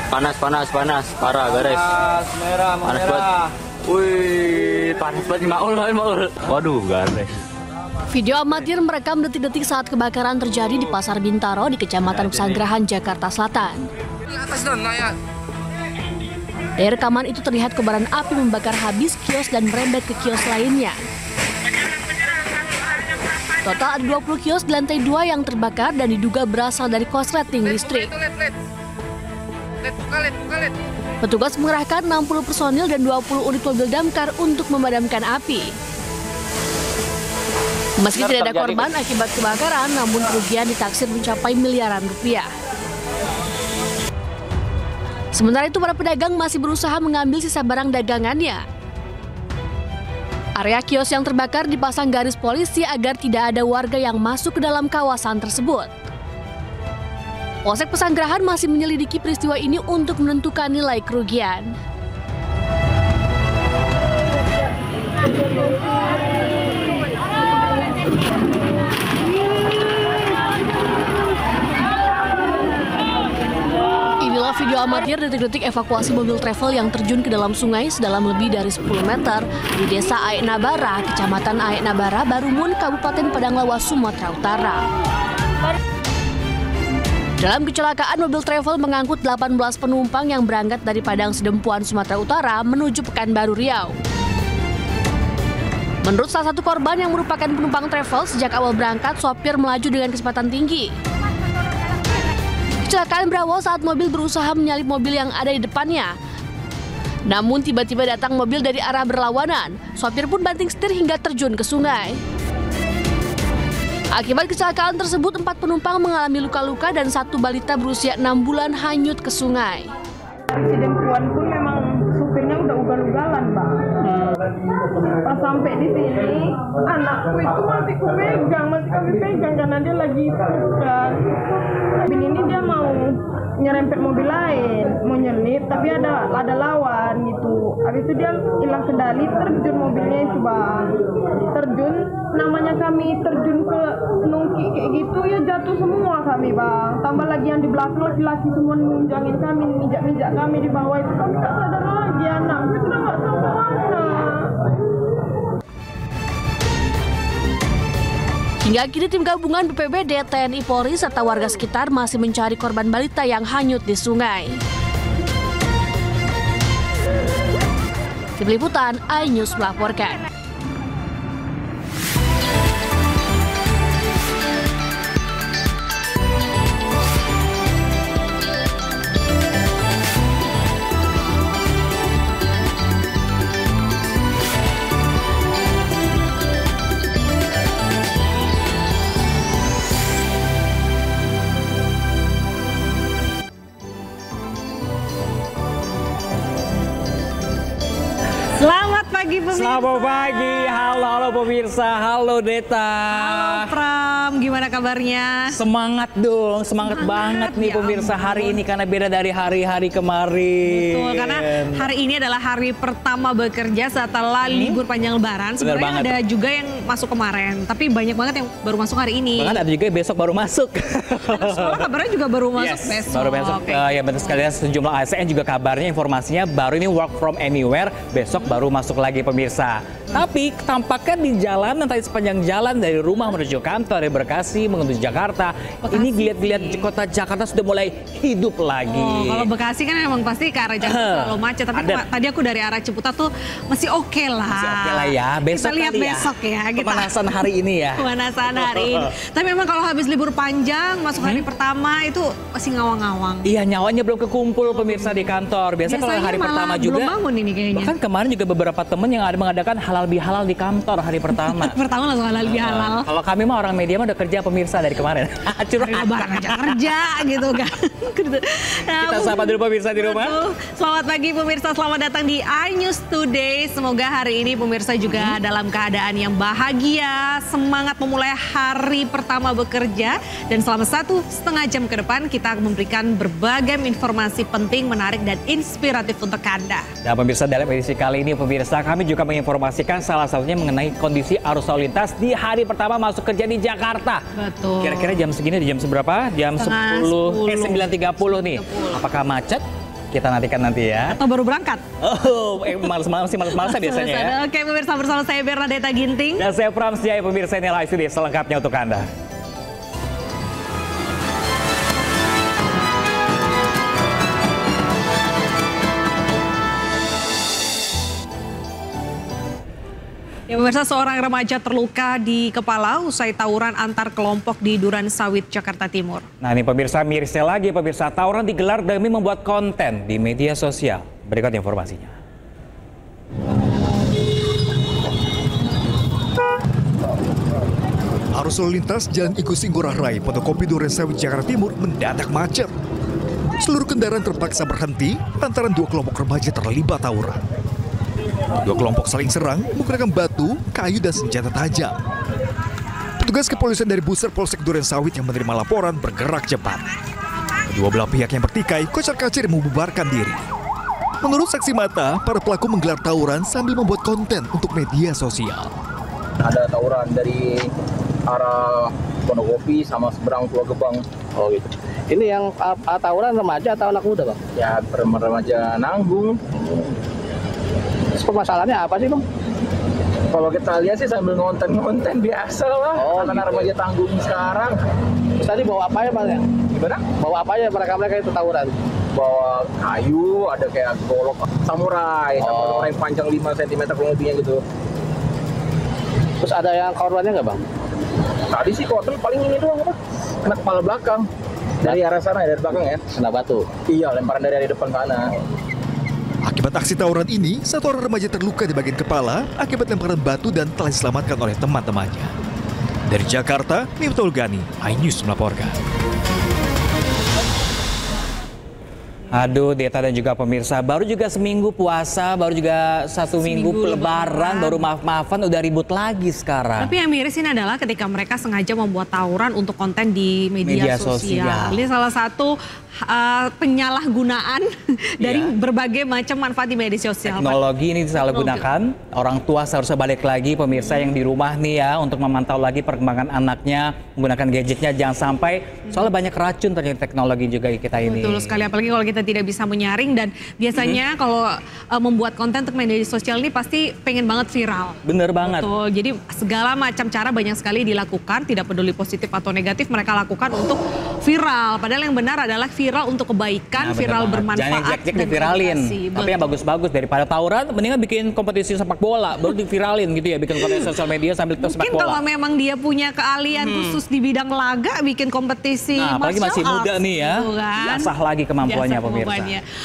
Panas, parah garis. Merah, panas banget. Wih, panas banget Maul. Waduh, garis. Video amatir merekam detik-detik saat kebakaran terjadi di Pasar Bintaro di Kecamatan Pesanggerahan, Jakarta Selatan. Dari rekaman itu terlihat kobaran api membakar habis kios dan merembet ke kios lainnya. Total ada 20 kios di lantai 2 yang terbakar dan diduga berasal dari korsleting listrik. Petugas mengerahkan 60 personil dan 20 unit mobil damkar untuk memadamkan api. Meski tidak ada korban akibat kebakaran, namun kerugian ditaksir mencapai miliaran rupiah. Sementara itu, para pedagang masih berusaha mengambil sisa barang dagangannya. Area kios yang terbakar dipasang garis polisi agar tidak ada warga yang masuk ke dalam kawasan tersebut. Polsek Pesanggerahan masih menyelidiki peristiwa ini untuk menentukan nilai kerugian. Inilah video amatir detik-detik evakuasi mobil travel yang terjun ke dalam sungai sedalam lebih dari 10 meter di Desa Aek Nabara, Kecamatan Aek Nabara, Barumun, Kabupaten Padang Lawas, Sumatera Utara. Dalam kecelakaan, mobil travel mengangkut 18 penumpang yang berangkat dari Padang Sedempuan, Sumatera Utara menuju Pekanbaru, Riau. Menurut salah satu korban yang merupakan penumpang travel, sejak awal berangkat, sopir melaju dengan kecepatan tinggi. Kecelakaan berawal saat mobil berusaha menyalip mobil yang ada di depannya. Namun tiba-tiba datang mobil dari arah berlawanan. Sopir pun banting setir hingga terjun ke sungai. Akibat kecelakaan tersebut, 4 penumpang mengalami luka-luka dan 1 balita berusia 6 bulan hanyut ke sungai. Sedempuan pun memang supirnya udah ugal-ugalan, Bang. Pas sampai di sini, anakku itu masih kami pegang karena dia lagi kan. Ini dia mau nyerempet mobil lain, mau nyelip, tapi ada lawan gitu. Habis itu dia hilang kendali, terjun mobilnya itu, Bang. Terjun, namanya kami terjun ke nungki kayak gitu ya, jatuh semua kami, Bang. Tambah lagi yang di belakang laki-laki semua nunjangin kami, mijak-mijak kami di bawah itu, kami tak sadar lagi anak itu udah nggak tahu kemana. Hingga kini tim gabungan BPBD, TNI Polri, serta warga sekitar masih mencari korban balita yang hanyut di sungai. Tim Liputan, iNews melaporkan. Selamat pagi pemirsa. Selamat pagi, halo pemirsa, halo Deta. Halo Pram, gimana kabarnya? Semangat dong, semangat banget nih ya pemirsa hari ini karena beda dari hari-hari kemarin. Betul, karena hari ini adalah hari pertama bekerja setelah libur panjang lebaran. Sebenarnya ada juga yang masuk kemarin, tapi banyak banget yang baru masuk hari ini. Bahkan ada juga yang besok baru masuk. Sekolah kabarnya juga baru masuk besok. Baru besok, ya betul sekali, sejumlah ASN juga kabarnya informasinya baru ini work from anywhere, besok baru masuk lagi pemirsa. Tapi tampaknya di jalan, tadi sepanjang jalan dari rumah menuju kantor dari Bekasi menuju Jakarta, ini dilihat-lihat kota Jakarta sudah mulai hidup lagi. Oh, kalau Bekasi kan emang pasti ke arah Jakarta selalu macet, tapi tadi aku dari arah Ciputat tuh masih oke lah. Masih oke lah ya, besok kita lihat besok ya. Pemanasan hari ini ya. Pemanasan hari ini. Tapi memang kalau habis libur panjang, masuk hari pertama itu masih ngawang-ngawang. Iya, nyawanya belum kekumpul pemirsa di kantor. Biasanya kalau hari pertama juga belum bangun ini kayaknya. Bahkan kemarin juga beberapa temen yang ada mengadakan halal bihalal di kantor hari pertama. Pertama langsung halal bihalal. Kalau kami mah orang media mah udah kerja pemirsa dari kemarin. Hari lebaran aja kerja gitu kan. Nah, kita sapa dulu pemirsa di rumah. Selamat pagi pemirsa, selamat datang di iNews Today. Semoga hari ini pemirsa juga dalam keadaan yang bahagia, semangat memulai hari pertama bekerja. Dan selama 1,5 jam ke depan kita akan memberikan berbagai informasi penting, menarik dan inspiratif untuk Anda. Nah pemirsa, dalam edisi kali ini pemirsa kami juga menginformasikan salah satunya mengenai kondisi arus lalu lintas di hari pertama masuk kerja di Jakarta. Betul. Kira-kira jam segini di jam seberapa? Jam 9.30 nih. Apakah macet? Kita nantikan nanti ya. Atau baru berangkat? Oh, males-males sih, males-malesan biasanya ya. Oke, pemirsa, bersama saya Bernadetta Ginting. Dan saya Prams Jaya, pemirsa, ini Live Today selengkapnya untuk Anda. Ya pemirsa, seorang remaja terluka di kepala usai tawuran antar kelompok di Duren Sawit, Jakarta Timur. Nah ini pemirsa, mirisnya lagi pemirsa, tawuran digelar demi membuat konten di media sosial. Berikut informasinya. Arus lalu lintas Jalan Igusti Ngurah Rai, Pondokopi Duren Sawit, Jakarta Timur mendadak macet. Seluruh kendaraan terpaksa berhenti lantaran dua kelompok remaja terlibat tawuran. Dua kelompok saling serang menggunakan batu, kayu, dan senjata tajam. Petugas kepolisian dari Buser Polsek Duren Sawit yang menerima laporan bergerak cepat. Kedua belah pihak yang bertikai kocar-kacir membubarkan diri. Menurut saksi mata, para pelaku menggelar tawuran sambil membuat konten untuk media sosial. Ada tawuran dari arah Pondokopi sama seberang Tua Gebang. Oh gitu. Ini yang tawuran remaja atau anak muda, Bang? Ya remaja nanggung. Permasalahannya apa sih, Bang? Kalau kita lihat sih sambil ngonten biasa lah. Oh, karena gitu. remaja tanggung sekarang. Terus tadi bawa apa ya, Bang? Gimana? Bawa apa ya mereka itu tawuran? Bawa kayu, ada kayak golok samurai panjang 5 cm kurang lebihnya gitu. Terus ada yang korbannya nggak, Bang? Tadi sih korban paling ini doang apa? Kena kepala belakang. Dari arah sana, dari belakang ya. Kena batu. Iya, lemparan dari depan sana. Akibat aksi tawuran ini, satu orang remaja terluka di bagian kepala akibat lemparan batu dan telah diselamatkan oleh teman-temannya. Dari Jakarta, Miftahul Gani, iNews melaporkan. Aduh, Deta dan juga pemirsa, baru juga seminggu puasa, baru juga satu minggu lebaran, baru maaf-maafan udah ribut lagi sekarang. Tapi yang miris ini adalah ketika mereka sengaja membuat tawuran untuk konten di media sosial. Ini salah satu penyalahgunaan dari berbagai macam manfaat di media sosial. Teknologi ini disalahgunakan, orang tua seharusnya balik lagi pemirsa yang di rumah nih ya untuk memantau lagi perkembangan anaknya, menggunakan gadgetnya, jangan sampai soalnya banyak racun ternyata teknologi juga kita ini. Betul sekali, apalagi kalau kita tidak bisa menyaring dan biasanya kalau membuat konten untuk media sosial ini pasti pengen banget viral. Bener banget. Betul, jadi segala macam cara banyak sekali dilakukan, tidak peduli positif atau negatif mereka lakukan untuk viral. Padahal yang benar adalah viral untuk kebaikan, viral bermanfaat. Jangan diviralin, tapi yang bagus-bagus daripada tawuran, mendingan bikin kompetisi sepak bola, baru diviralin gitu ya, bikin konten sosial media sambil sepak bola. Mungkin kalau memang dia punya keahlian khusus di bidang laga, bikin kompetisi apalagi masih muda nih ya, diasah lagi kemampuannya pemirsa.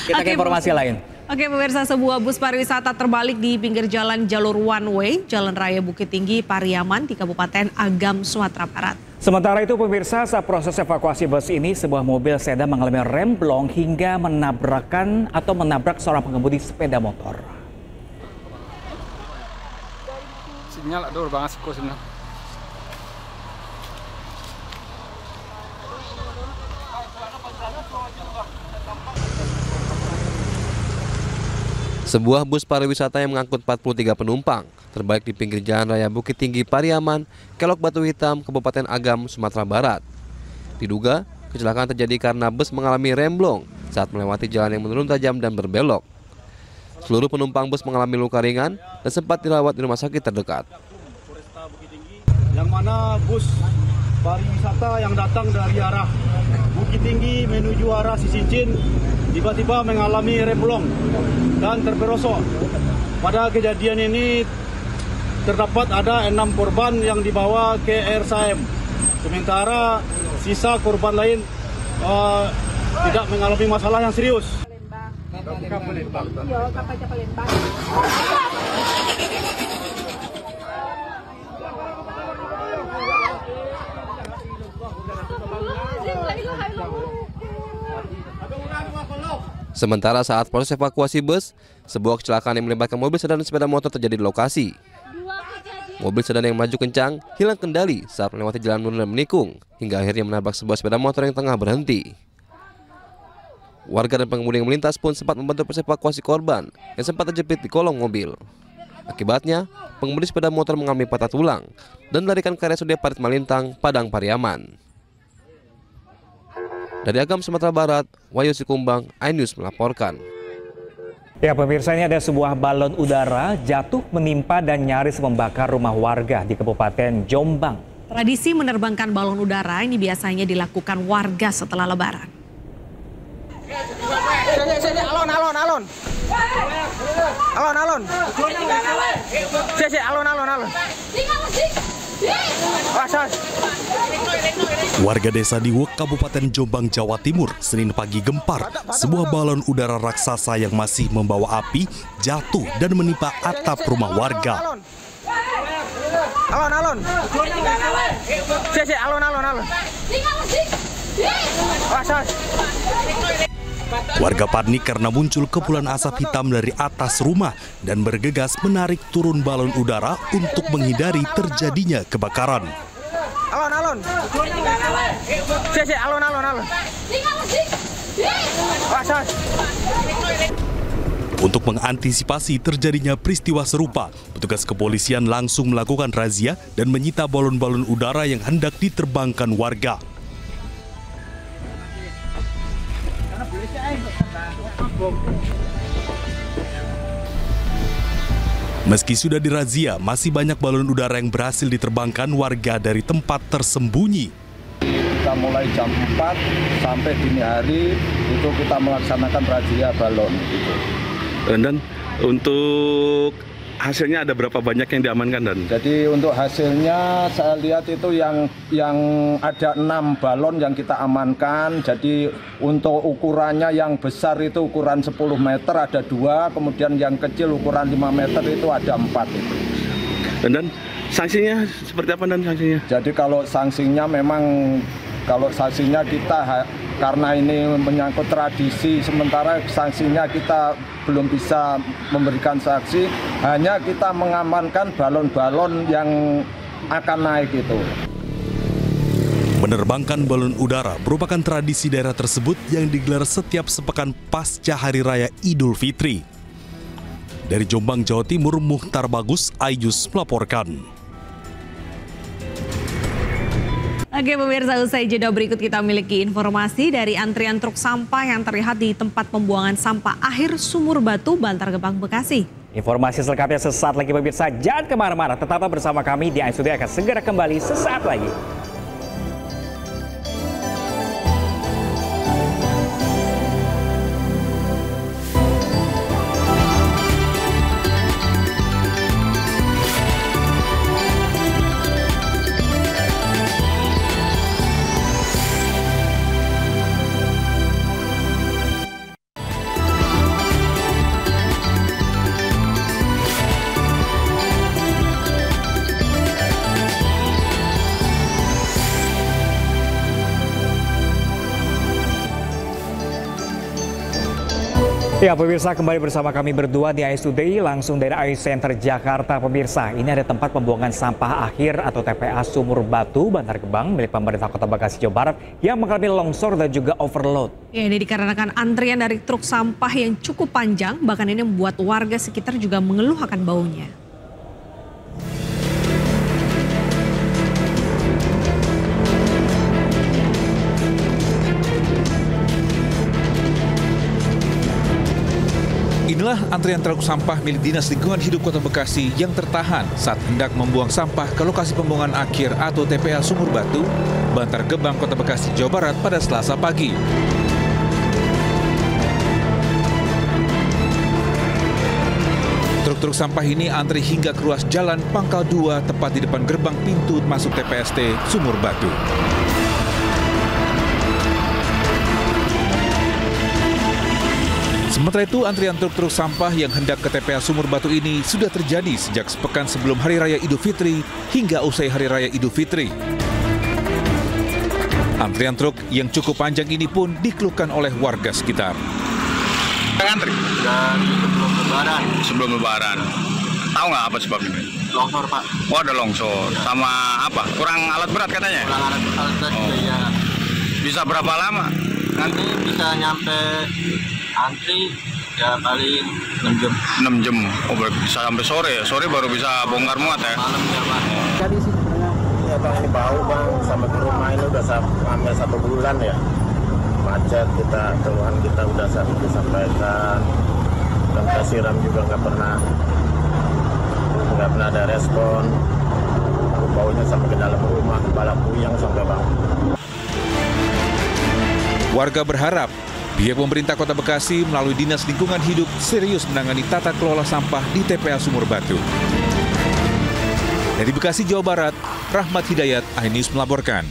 Kita ke informasi lain. Oke pemirsa, sebuah bus pariwisata terbalik di pinggir jalan jalur one way, Jalan Raya Bukit Tinggi, Pariaman di Kabupaten Agam, Sumatera Barat. Sementara itu pemirsa, saat proses evakuasi bus ini, sebuah mobil sedan mengalami remblong hingga menabrak seorang pengemudi sepeda motor. Sinyal aduh banget sih sebenarnya. Sebuah bus pariwisata yang mengangkut 43 penumpang terbalik di pinggir Jalan Raya Bukit Tinggi, Pariaman, Kelok Batu Hitam, Kabupaten Agam, Sumatera Barat. Diduga, kecelakaan terjadi karena bus mengalami remblong saat melewati jalan yang menurun tajam dan berbelok. Seluruh penumpang bus mengalami luka ringan dan sempat dirawat di rumah sakit terdekat. Yang mana bus pariwisata yang datang dari arah Bukit Tinggi menuju arah Sisincin tiba-tiba mengalami remblong dan terperosok. Pada kejadian ini terdapat ada 6 korban yang dibawa ke RSAM. Sementara sisa korban lain tidak mengalami masalah yang serius. Sementara saat proses evakuasi bus, sebuah kecelakaan yang melibatkan mobil sedan dan sepeda motor terjadi di lokasi. Mobil sedan yang melaju kencang hilang kendali saat melewati jalan menurun dan menikung, hingga akhirnya menabrak sebuah sepeda motor yang tengah berhenti. Warga dan pengemudi yang melintas pun sempat membantu proses evakuasi korban yang sempat terjepit di kolong mobil. Akibatnya, pengemudi sepeda motor mengalami patah tulang dan dilarikan ke RSUD Parit Malintang, Padang Pariaman. Dari Agam, Sumatera Barat, Wahyu Sikumbang, iNews melaporkan. Ya pemirsa, ini ada sebuah balon udara jatuh menimpa dan nyaris membakar rumah warga di Kabupaten Jombang. Tradisi menerbangkan balon udara ini biasanya dilakukan warga setelah Lebaran. Warga desa Diwek, Kabupaten Jombang, Jawa Timur, Senin pagi gempar. Sebuah balon udara raksasa yang masih membawa api jatuh dan menimpa atap rumah warga. Warga panik karena muncul kepulan asap hitam dari atas rumah dan bergegas menarik turun balon udara untuk menghindari terjadinya kebakaran. Untuk mengantisipasi terjadinya peristiwa serupa, petugas kepolisian langsung melakukan razia dan menyita balon-balon udara yang hendak diterbangkan warga. Meski sudah dirazia, masih banyak balon udara yang berhasil diterbangkan warga dari tempat tersembunyi. Kita mulai jam 4 sampai dini hari itu kita melaksanakan razia balon. Dan untuk hasilnya ada berapa banyak yang diamankan, Dan? Jadi untuk hasilnya saya lihat itu yang ada 6 balon yang kita amankan. Jadi untuk ukurannya yang besar itu ukuran 10 meter ada 2, kemudian yang kecil ukuran 5 meter itu ada 4 itu. Dan sanksinya seperti apa, Dan, sanksinya? Jadi kalau sanksinya memang kita karena ini menyangkut tradisi, sementara sanksinya kita belum bisa memberikan sanksi, hanya kita mengamankan balon-balon yang akan naik itu. Menerbangkan balon udara merupakan tradisi daerah tersebut yang digelar setiap sepekan pasca Hari Raya Idul Fitri. Dari Jombang, Jawa Timur, Muhtar Bagus, iNews melaporkan. Oke pemirsa, usai jeda berikut kita memiliki informasi dari antrian truk sampah yang terlihat di tempat pembuangan sampah akhir Sumur Batu, Bantar Gebang, Bekasi. Informasi selengkapnya sesaat lagi pemirsa, jangan kemana-mana, tetaplah bersama kami di iNews Today akan segera kembali sesaat lagi. Ya pemirsa, kembali bersama kami berdua di iNews Today langsung dari iNews Center Jakarta. Pemirsa, ini ada tempat pembuangan sampah akhir atau TPA Sumur Batu, Bantar Gebang milik pemerintah Kota Bekasi, Jawa Barat yang mengalami longsor dan juga overload. Ya, ini dikarenakan antrian dari truk sampah yang cukup panjang, bahkan ini membuat warga sekitar juga mengeluh akan baunya. Inilah antrian truk sampah milik Dinas Lingkungan Hidup Kota Bekasi yang tertahan saat hendak membuang sampah ke lokasi pembuangan akhir atau TPA Sumur Batu, Bantar Gebang, Kota Bekasi, Jawa Barat pada Selasa pagi. Truk-truk sampah ini antri hingga ke ruas jalan Pangkal 2 tepat di depan gerbang pintu masuk TPST Sumur Batu. Sementara itu, antrian truk-truk sampah yang hendak ke TPA Sumur Batu ini sudah terjadi sejak sepekan sebelum Hari Raya Idul Fitri hingga usai Hari Raya Idul Fitri. Antrian truk yang cukup panjang ini pun dikeluhkan oleh warga sekitar. Antri? Dan sebelum Lebaran. Sebelum Lebaran. Tahu nggak apa sebabnya? Longsor, Pak. Oh, ada longsor. Ya. Sama apa? Kurang alat berat katanya? Kurang alat berat, ya. Bisa berapa lama? Nanti bisa nyampe antri ya paling 6 jam. 6 jam. Oh, bisa sampai sore ya? Sore baru bisa bongkar muat ya? Malam ya, Pak. Jadi sebenarnya ya Bang, ini bau Bang, sampai ke rumah ini udah hampir 1 bulan ya. macet, keluhan kita udah disampaikan, dan siram juga nggak pernah ada respon, baunya sampai ke dalam rumah, kepala puyeng sampai bang. Warga berharap pihak pemerintah Kota Bekasi melalui Dinas Lingkungan Hidup serius menangani tata kelola sampah di TPA Sumur Batu. Dari Bekasi, Jawa Barat, Rahmat Hidayat, iNews melaporkan.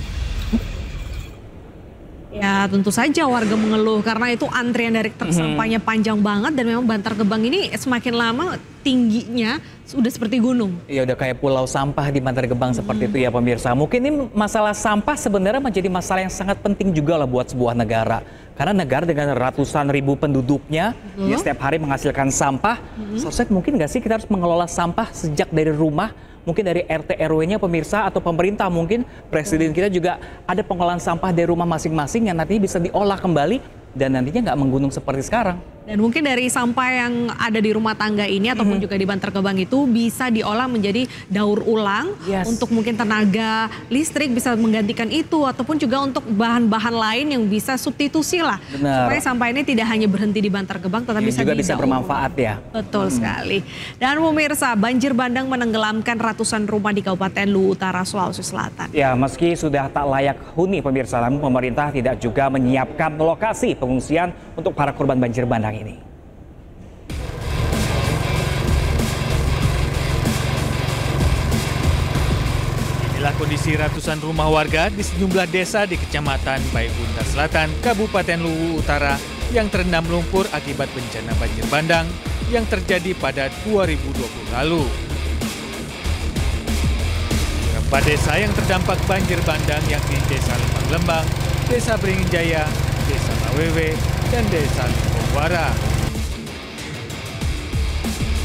Ya tentu saja warga mengeluh karena itu antrian dari truk sampahnya panjang banget dan memang Bantar Gebang ini semakin lama tingginya sudah seperti gunung. Iya udah kayak pulau sampah di Bantar Gebang seperti itu ya pemirsa. Mungkin ini masalah sampah sebenarnya menjadi masalah yang sangat penting juga lah buat sebuah negara. Karena negara dengan ratusan ribu penduduknya ya setiap hari menghasilkan sampah. Seharusnya mungkin nggak sih kita harus mengelola sampah sejak dari rumah? Mungkin dari RT RW-nya pemirsa atau pemerintah mungkin presiden kita juga ada pengolahan sampah dari rumah masing-masing yang nantinya bisa diolah kembali dan nantinya nggak menggunung seperti sekarang. Dan mungkin dari sampah yang ada di rumah tangga ini ataupun juga di Bantar Gebang itu bisa diolah menjadi daur ulang untuk mungkin tenaga listrik bisa menggantikan itu ataupun juga untuk bahan-bahan lain yang bisa substitusi lah. Benar. Supaya sampah ini tidak hanya berhenti di Bantar Gebang tetapi juga bisa bermanfaat ya. Betul sekali. Dan pemirsa, banjir bandang menenggelamkan ratusan rumah di Kabupaten Luwu Utara, Sulawesi Selatan. Ya, meski sudah tak layak huni pemirsa, namun pemerintah tidak juga menyiapkan lokasi pengungsian untuk para korban banjir bandang ini. Inilah kondisi ratusan rumah warga di sejumlah desa di Kecamatan Baibunta Selatan, Kabupaten Luwu Utara yang terendam lumpur akibat bencana banjir bandang yang terjadi pada 2020 lalu. Beberapa desa yang terdampak banjir bandang yakni Desa Lembang-Lembang, Desa Beringin Jaya, Desa Lawewe, dan Desa Lumbawara.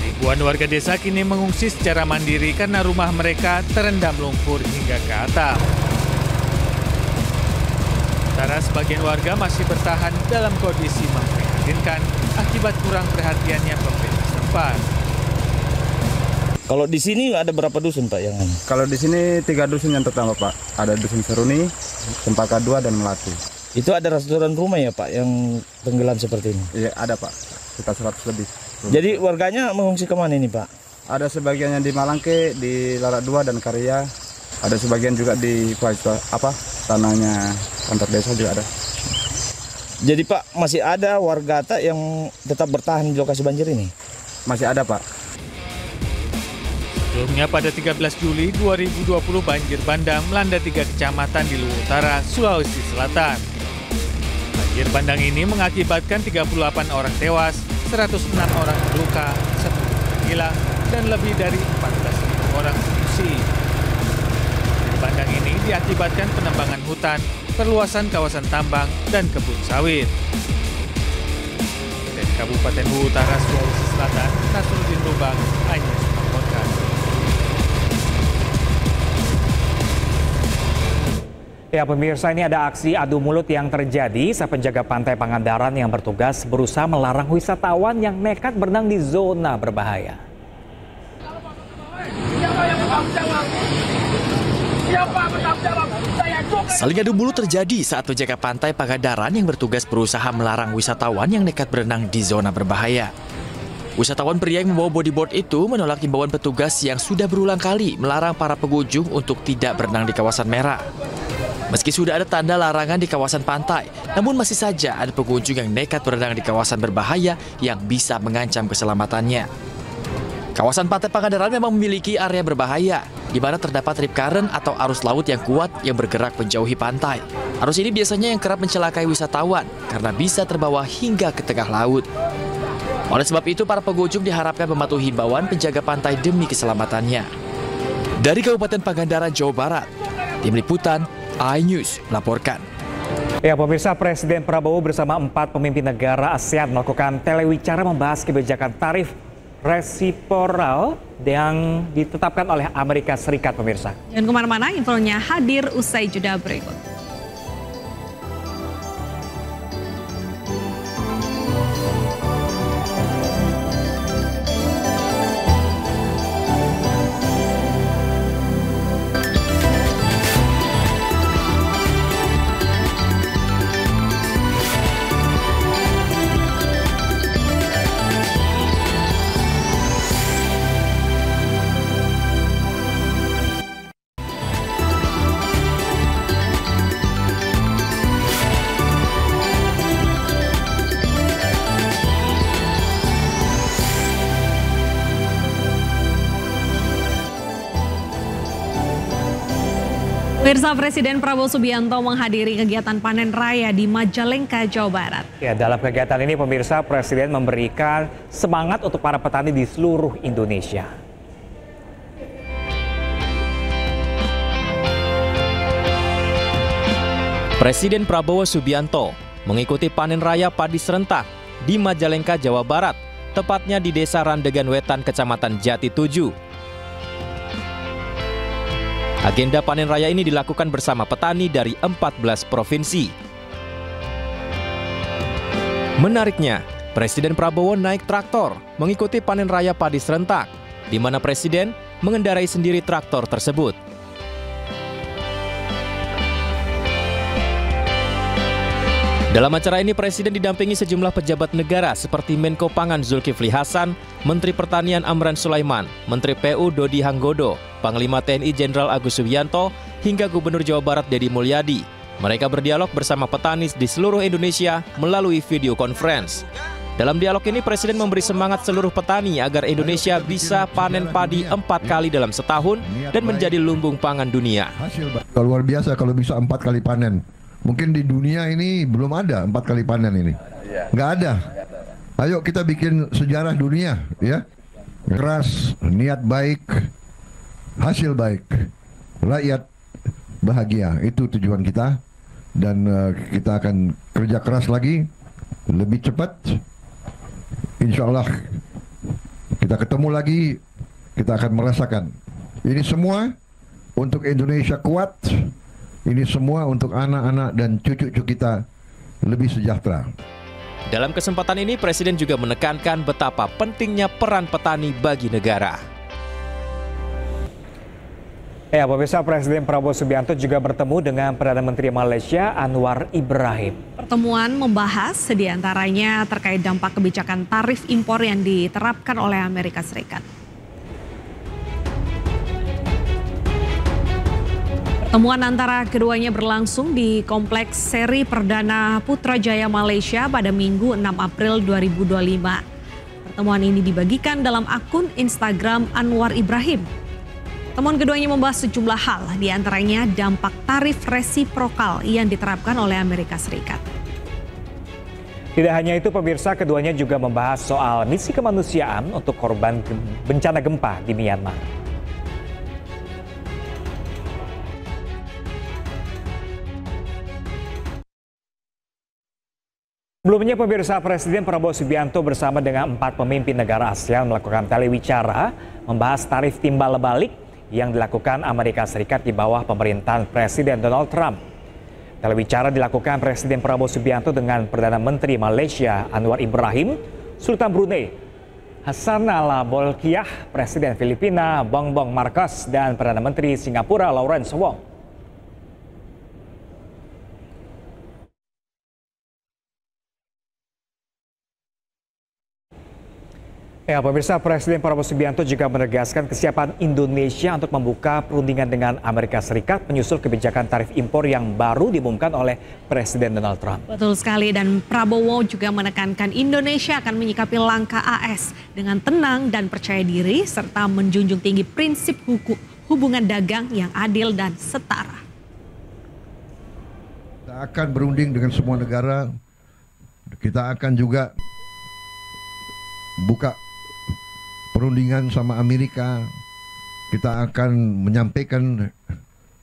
Ribuan warga desa kini mengungsi secara mandiri karena rumah mereka terendam lumpur hingga ke atap. Sementara sebagian warga masih bertahan dalam kondisi memprihatinkan akibat kurang perhatiannya pemerintah setempat. Kalau di sini ada berapa dusun Pak yang? Kalau di sini 3 dusun yang terdampak Pak. Ada dusun Seruni, Cempaka 2 dan Melati. Itu ada ratusan rumah ya Pak yang tenggelam seperti ini? Iya ada Pak, sekitar 100 lebih. Jadi warganya mengungsi kemana ini Pak? Ada sebagian yang di Malangke, di Larak 2 dan Karya. Ada sebagian juga di tanahnya kantor desa juga ada. Jadi Pak masih ada warga yang tetap bertahan di lokasi banjir ini? Masih ada Pak. Sebelumnya pada 13 Juli 2020 banjir bandang melanda 3 kecamatan di Luwu Utara, Sulawesi Selatan. Banjir bandang ini mengakibatkan 38 orang tewas, 106 orang terluka, 10 hilang, dan lebih dari 14.000 orang mengungsi. Banjir bandang ini diakibatkan penebangan hutan, perluasan kawasan tambang, dan kebun sawit. Dari Kabupaten Luwu Utara, Sulawesi Selatan, Nasruddin Lubang, iNews melaporkan. Ya pemirsa, ini ada aksi adu mulut yang terjadi saat penjaga pantai Pangandaran yang bertugas berusaha melarang wisatawan yang nekat berenang di zona berbahaya. Saling adu mulut terjadi saat penjaga pantai Pangandaran yang bertugas berusaha melarang wisatawan yang nekat berenang di zona berbahaya. Wisatawan pria yang membawa bodyboard itu menolak himbauan petugas yang sudah berulang kali melarang para pengunjung untuk tidak berenang di kawasan merah. Meski sudah ada tanda larangan di kawasan pantai, namun masih saja ada pengunjung yang nekat berenang di kawasan berbahaya yang bisa mengancam keselamatannya. Kawasan pantai Pangandaran memang memiliki area berbahaya, di mana terdapat rip current atau arus laut yang kuat yang bergerak menjauhi pantai. Arus ini biasanya yang kerap mencelakai wisatawan karena bisa terbawa hingga ke tengah laut. Oleh sebab itu, para pengunjung diharapkan mematuhi himbauan penjaga pantai demi keselamatannya. Dari Kabupaten Pangandaran, Jawa Barat, Tim Liputan iNews melaporkan. Ya pemirsa, Presiden Prabowo bersama 4 pemimpin negara ASEAN melakukan telewicara membahas kebijakan tarif resiproral yang ditetapkan oleh Amerika Serikat pemirsa. Jangan kemana-mana, infonya hadir usai jeda berikut. Pemirsa, Presiden Prabowo Subianto menghadiri kegiatan panen raya di Majalengka, Jawa Barat. Ya, dalam kegiatan ini pemirsa, Presiden memberikan semangat untuk para petani di seluruh Indonesia. Presiden Prabowo Subianto mengikuti panen raya padi serentak di Majalengka, Jawa Barat, tepatnya di Desa Randegan Wetan, Kecamatan Jati 7. Agenda panen raya ini dilakukan bersama petani dari 14 provinsi. Menariknya, Presiden Prabowo naik traktor mengikuti panen raya padi serentak, di mana Presiden mengendarai sendiri traktor tersebut. Dalam acara ini, Presiden didampingi sejumlah pejabat negara seperti Menko Pangan Zulkifli Hasan, Menteri Pertanian Amran Sulaiman, Menteri PU Dodi Hanggodo, Panglima TNI Jenderal Agus Subianto, hingga Gubernur Jawa Barat Deddy Mulyadi. Mereka berdialog bersama petani di seluruh Indonesia melalui video conference. Dalam dialog ini, Presiden memberi semangat seluruh petani agar Indonesia bisa panen padi 4 kali dalam setahun dan menjadi lumbung pangan dunia. Luar biasa kalau bisa 4 kali panen. Mungkin di dunia ini belum ada 4 kali panen ini. Nggak ada. Ayo kita bikin sejarah dunia, ya. Keras, niat baik, hasil baik, rakyat bahagia. Itu tujuan kita. Dan kita akan kerja keras lagi, lebih cepat. Insya Allah kita ketemu lagi, kita akan merasakan. Ini semua untuk Indonesia kuat. Ini semua untuk anak-anak dan cucu-cucu kita lebih sejahtera. Dalam kesempatan ini, Presiden juga menekankan betapa pentingnya peran petani bagi negara. Ya, pemirsa, Presiden Prabowo Subianto juga bertemu dengan Perdana Menteri Malaysia Anwar Ibrahim. Pertemuan membahas diantaranya terkait dampak kebijakan tarif impor yang diterapkan oleh Amerika Serikat. Pertemuan antara keduanya berlangsung di Kompleks Seri Perdana Putrajaya Malaysia pada Minggu 6 April 2025. Pertemuan ini dibagikan dalam akun Instagram Anwar Ibrahim. Pertemuan keduanya membahas sejumlah hal, diantaranya dampak tarif resiprokal yang diterapkan oleh Amerika Serikat. Tidak hanya itu, pemirsa, keduanya juga membahas soal misi kemanusiaan untuk korban bencana gempa di Myanmar. Sebelumnya, pemirsa, Presiden Prabowo Subianto bersama dengan 4 pemimpin negara ASEAN melakukan telewicara membahas tarif timbal balik yang dilakukan Amerika Serikat di bawah pemerintahan Presiden Donald Trump. Telewicara dilakukan Presiden Prabowo Subianto dengan Perdana Menteri Malaysia Anwar Ibrahim, Sultan Brunei Hassanal Bolkiah, Presiden Filipina Bongbong Marcos, dan Perdana Menteri Singapura Lawrence Wong. Ya, pemirsa, Presiden Prabowo Subianto juga menegaskan kesiapan Indonesia untuk membuka perundingan dengan Amerika Serikat menyusul kebijakan tarif impor yang baru diumumkan oleh Presiden Donald Trump. Betul sekali, dan Prabowo juga menekankan Indonesia akan menyikapi langkah AS dengan tenang dan percaya diri serta menjunjung tinggi prinsip hubungan dagang yang adil dan setara. Kita akan berunding dengan semua negara. Kita akan juga buka perundingan sama Amerika. Kita akan menyampaikan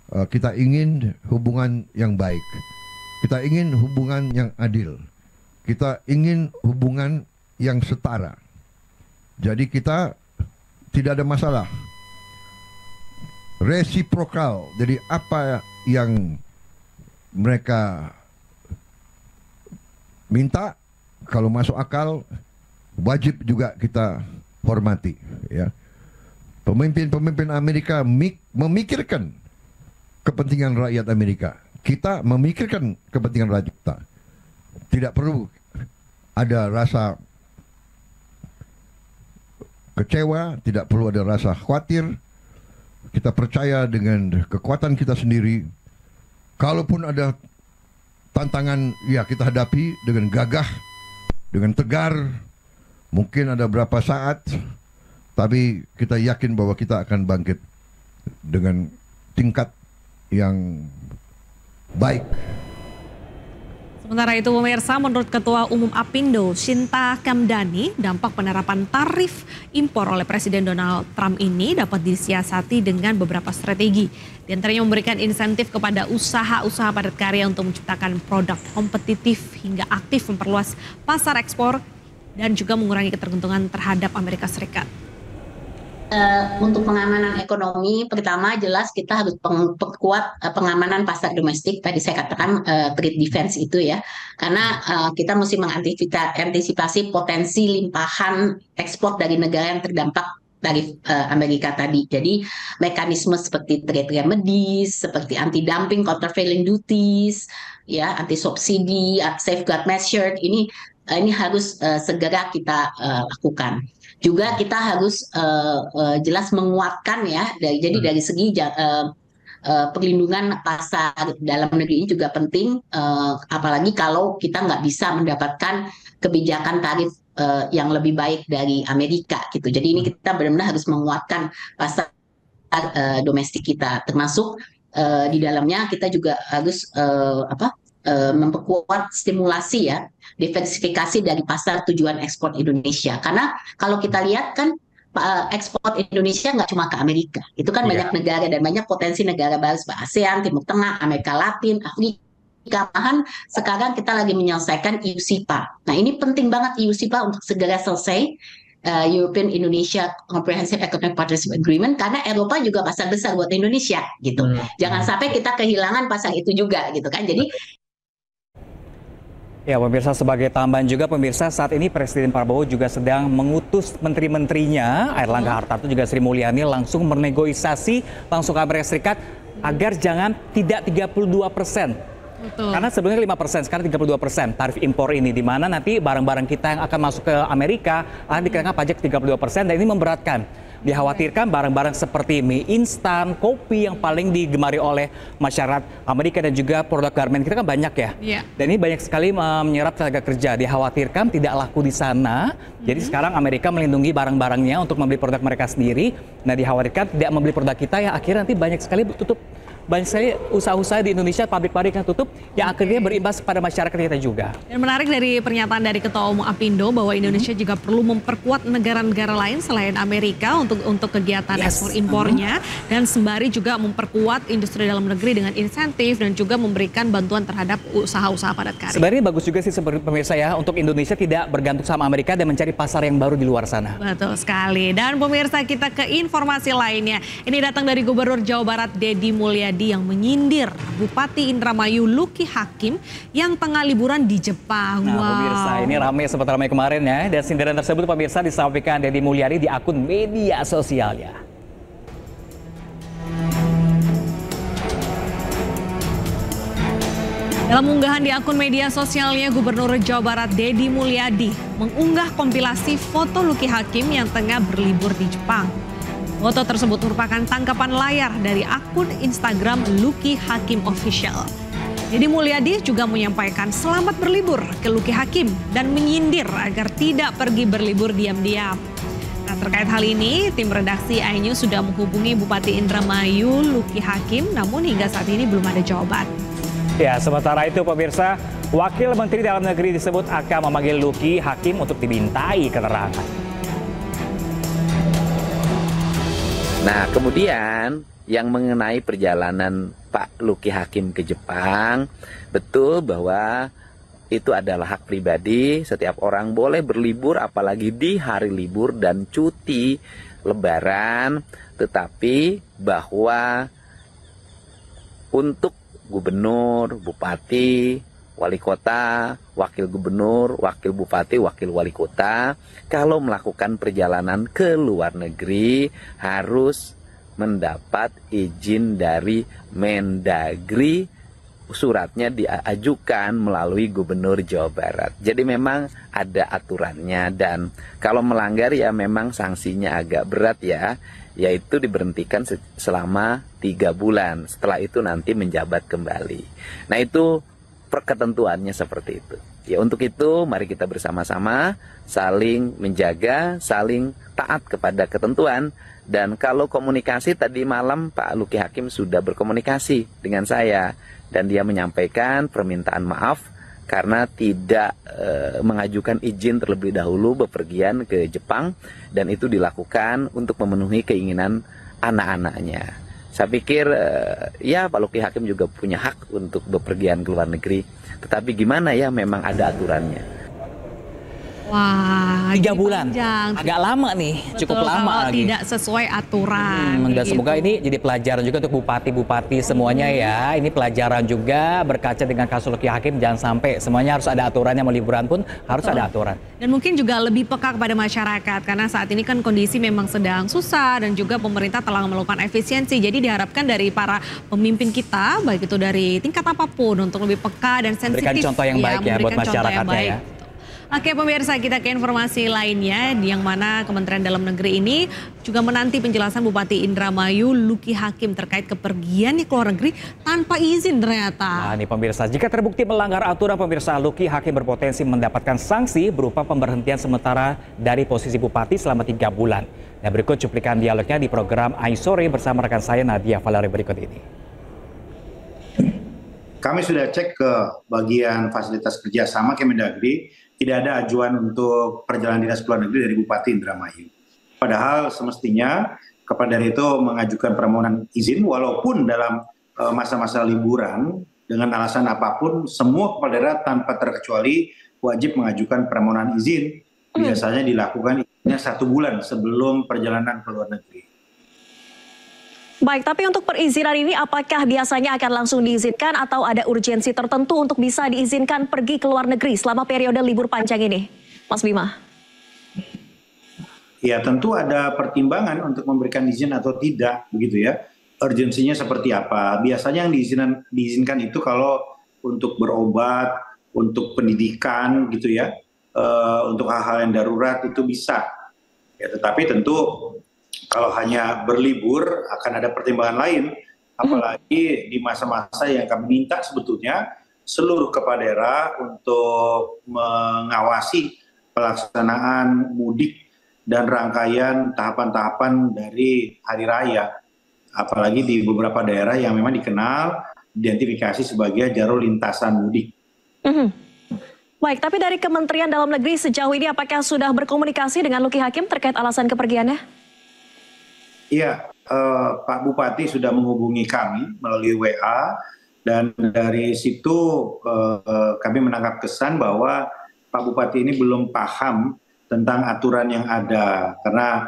kita ingin hubungan yang baik. Kita ingin hubungan yang adil. Kita ingin hubungan yang setara. Jadi kita tidak ada masalah. Resiprokal. Jadi apa yang mereka minta, kalau masuk akal, wajib juga kita hormati, ya. Pemimpin-pemimpin Amerika memikirkan kepentingan rakyat Amerika. Kita memikirkan kepentingan rakyat kita. Tidak perlu ada rasa kecewa, tidak perlu ada rasa khawatir. Kita percaya dengan kekuatan kita sendiri. Kalaupun ada tantangan, ya kita hadapi dengan gagah, dengan tegar. Mungkin ada berapa saat, tapi kita yakin bahwa kita akan bangkit dengan tingkat yang baik. Sementara itu pemirsa, menurut Ketua Umum Apindo, Shinta Kamdani, dampak penerapan tarif impor oleh Presiden Donald Trump ini dapat disiasati dengan beberapa strategi. Di antaranya memberikan insentif kepada usaha-usaha padat karya untuk menciptakan produk kompetitif hingga aktif memperluas pasar ekspor dan juga mengurangi ketergantungan terhadap Amerika Serikat. Untuk pengamanan ekonomi, pertama jelas kita harus perkuat pengamanan pasar domestik. Tadi saya katakan trade defense itu ya, karena kita mesti mengantisipasi potensi limpahan ekspor dari negara yang terdampak dari Amerika tadi. Jadi mekanisme seperti trade remedies, seperti anti-dumping, countervailing duties, ya anti subsidi, safeguard measure ini harus segera kita lakukan. Juga kita harus jelas menguatkan ya, jadi dari segi perlindungan pasar dalam negeri ini juga penting, apalagi kalau kita nggak bisa mendapatkan kebijakan tarif yang lebih baik dari Amerika gitu. Jadi ini kita benar-benar harus menguatkan pasar domestik kita, termasuk di dalamnya kita juga harus memperkuat stimulasi ya, diversifikasi dari pasar tujuan ekspor Indonesia. Karena kalau kita lihat kan ekspor Indonesia nggak cuma ke Amerika, itu kan banyak negara dan banyak potensi negara baru seperti ASEAN, Timur Tengah, Amerika Latin, Afrika. Bahkan sekarang kita lagi menyelesaikan EU-SIPA. Nah ini penting banget EU-SIPA untuk segera selesai, European Indonesia Comprehensive Economic Partnership Agreement, karena Eropa juga pasar besar buat Indonesia gitu. Jangan sampai kita kehilangan pasar itu juga gitu kan. Jadi ya pemirsa, sebagai tambahan juga pemirsa, saat ini Presiden Prabowo juga sedang mengutus menteri-menterinya, Airlangga Hartarto juga Sri Mulyani, langsung bernegosiasi langsung ke Amerika Serikat agar jangan tidak 32%. Betul. Karena sebelumnya 5%, sekarang 32% tarif impor ini, di mana nanti barang-barang kita yang akan masuk ke Amerika akan dikenakan pajak 32%, dan ini memberatkan. Dikhawatirkan barang-barang seperti mie instan, kopi yang paling digemari oleh masyarakat Amerika dan juga produk garmen kita kan banyak ya. Dan ini banyak sekali menyerap tenaga kerja. Dikhawatirkan tidak laku di sana. Jadi sekarang Amerika melindungi barang-barangnya untuk membeli produk mereka sendiri. Nah dikhawatirkan tidak membeli produk kita yang akhirnya nanti banyak sekali tutup. Banyak sekali usaha-usaha di Indonesia, pabrik-pabrik yang tutup, yang akhirnya berimbas pada masyarakat kita juga. Dan menarik dari pernyataan dari Ketua Umum Apindo bahwa Indonesia juga perlu memperkuat negara-negara lain selain Amerika untuk kegiatan ekspor impornya, dan sembari juga memperkuat industri dalam negeri dengan insentif dan juga memberikan bantuan terhadap usaha-usaha padat karya. Sebenarnya bagus juga sih pemirsa ya, untuk Indonesia tidak bergantung sama Amerika dan mencari pasar yang baru di luar sana. Betul sekali. Dan pemirsa, kita ke informasi lainnya. Ini datang dari Gubernur Jawa Barat Deddy Mulyadi yang menyindir Bupati Indramayu Luki Hakim yang tengah liburan di Jepang. Nah pemirsa, ini sempat ramai kemarin ya. Dan sindiran tersebut pemirsa disampaikan Deddy Mulyadi di akun media sosialnya. Dalam unggahan di akun media sosialnya, Gubernur Jawa Barat Deddy Mulyadi mengunggah kompilasi foto Luki Hakim yang tengah berlibur di Jepang. Foto tersebut merupakan tangkapan layar dari akun Instagram Luki Hakim Official. Deddy Mulyadi juga menyampaikan selamat berlibur ke Luki Hakim dan menyindir agar tidak pergi berlibur diam-diam. Nah, terkait hal ini, tim redaksi iNews sudah menghubungi Bupati Indramayu Luki Hakim, namun hingga saat ini belum ada jawaban. Ya, sementara itu pemirsa, Wakil Menteri Dalam Negeri disebut akan memanggil Luki Hakim untuk dimintai keterangan. Nah, kemudian yang mengenai perjalanan Pak Luki Hakim ke Jepang, betul bahwa itu adalah hak pribadi, setiap orang boleh berlibur apalagi di hari libur dan cuti lebaran, tetapi bahwa untuk gubernur, bupati, wali kota, wakil gubernur, wakil bupati, wakil wali kota, kalau melakukan perjalanan ke luar negeri harus mendapat izin dari Mendagri, suratnya diajukan melalui Gubernur Jawa Barat. Jadi memang ada aturannya, dan kalau melanggar ya memang sanksinya agak berat ya, yaitu diberhentikan selama 3 bulan. Setelah itu nanti menjabat kembali. Nah itu ketentuannya seperti itu. Ya untuk itu mari kita bersama-sama saling menjaga, saling taat kepada ketentuan. Dan kalau komunikasi tadi malam Pak Luki Hakim sudah berkomunikasi dengan saya dan dia menyampaikan permintaan maaf karena tidak mengajukan izin terlebih dahulu bepergian ke Jepang, dan itu dilakukan untuk memenuhi keinginan anak-anaknya. Saya pikir ya Pak Luki Hakim juga punya hak untuk bepergian ke luar negeri, tetapi gimana ya, memang ada aturannya. Wah, 3 bulan, panjang. agak lama nih, cukup Betul, lama kalau lagi. tidak sesuai aturan. Dan semoga ini jadi pelajaran juga untuk bupati-bupati semuanya ya. Ini pelajaran juga berkaca dengan kasus Luki Hakim, jangan sampai semuanya harus ada aturannya, mau liburan pun harus ada aturan. Dan mungkin juga lebih peka kepada masyarakat karena saat ini kan kondisi memang sedang susah dan juga pemerintah telah melakukan efisiensi. Jadi diharapkan dari para pemimpin kita, baik itu dari tingkat apapun, untuk lebih peka dan sensitif. Berikan contoh yang baik ya buat masyarakatnya ya. Oke pemirsa, kita ke informasi lainnya, yang mana Kementerian Dalam Negeri ini juga menanti penjelasan Bupati Indramayu Luki Hakim terkait kepergiannya ke luar negeri tanpa izin ternyata. Nah ini pemirsa, jika terbukti melanggar aturan pemirsa, Luki Hakim berpotensi mendapatkan sanksi berupa pemberhentian sementara dari posisi Bupati selama 3 bulan. Nah berikut cuplikan dialognya di program Ai Sore bersama rekan saya Nadia Valeri berikut ini. Kami sudah cek ke bagian fasilitas kerjasama Kemendagri, tidak ada ajuan untuk perjalanan dinas luar negeri dari Bupati Indramayu. Padahal semestinya kepala daerah itu mengajukan permohonan izin walaupun dalam masa-masa liburan dengan alasan apapun, semua kepala daerah tanpa terkecuali wajib mengajukan permohonan izin. Biasanya dilakukan izinnya 1 bulan sebelum perjalanan ke luar negeri. Baik, tapi untuk perizinan ini apakah biasanya akan langsung diizinkan atau ada urgensi tertentu untuk bisa diizinkan pergi ke luar negeri selama periode libur panjang ini, Mas Bima? Ya tentu ada pertimbangan untuk memberikan izin atau tidak, begitu ya. Urgensinya seperti apa? Biasanya yang diizinkan itu kalau untuk berobat, untuk pendidikan gitu ya, untuk hal-hal yang darurat itu bisa. Ya, tetapi tentu kalau hanya berlibur akan ada pertimbangan lain, apalagi di masa-masa yang kami minta sebetulnya seluruh kepala daerah untuk mengawasi pelaksanaan mudik dan rangkaian tahapan-tahapan dari hari raya, apalagi di beberapa daerah yang memang dikenal identifikasi sebagai jalur lintasan mudik. Baik, tapi dari Kementerian Dalam Negeri sejauh ini apakah sudah berkomunikasi dengan Luki Hakim terkait alasan kepergiannya? Iya, Pak Bupati sudah menghubungi kami melalui WA, dan dari situ kami menangkap kesan bahwa Pak Bupati ini belum paham tentang aturan yang ada, karena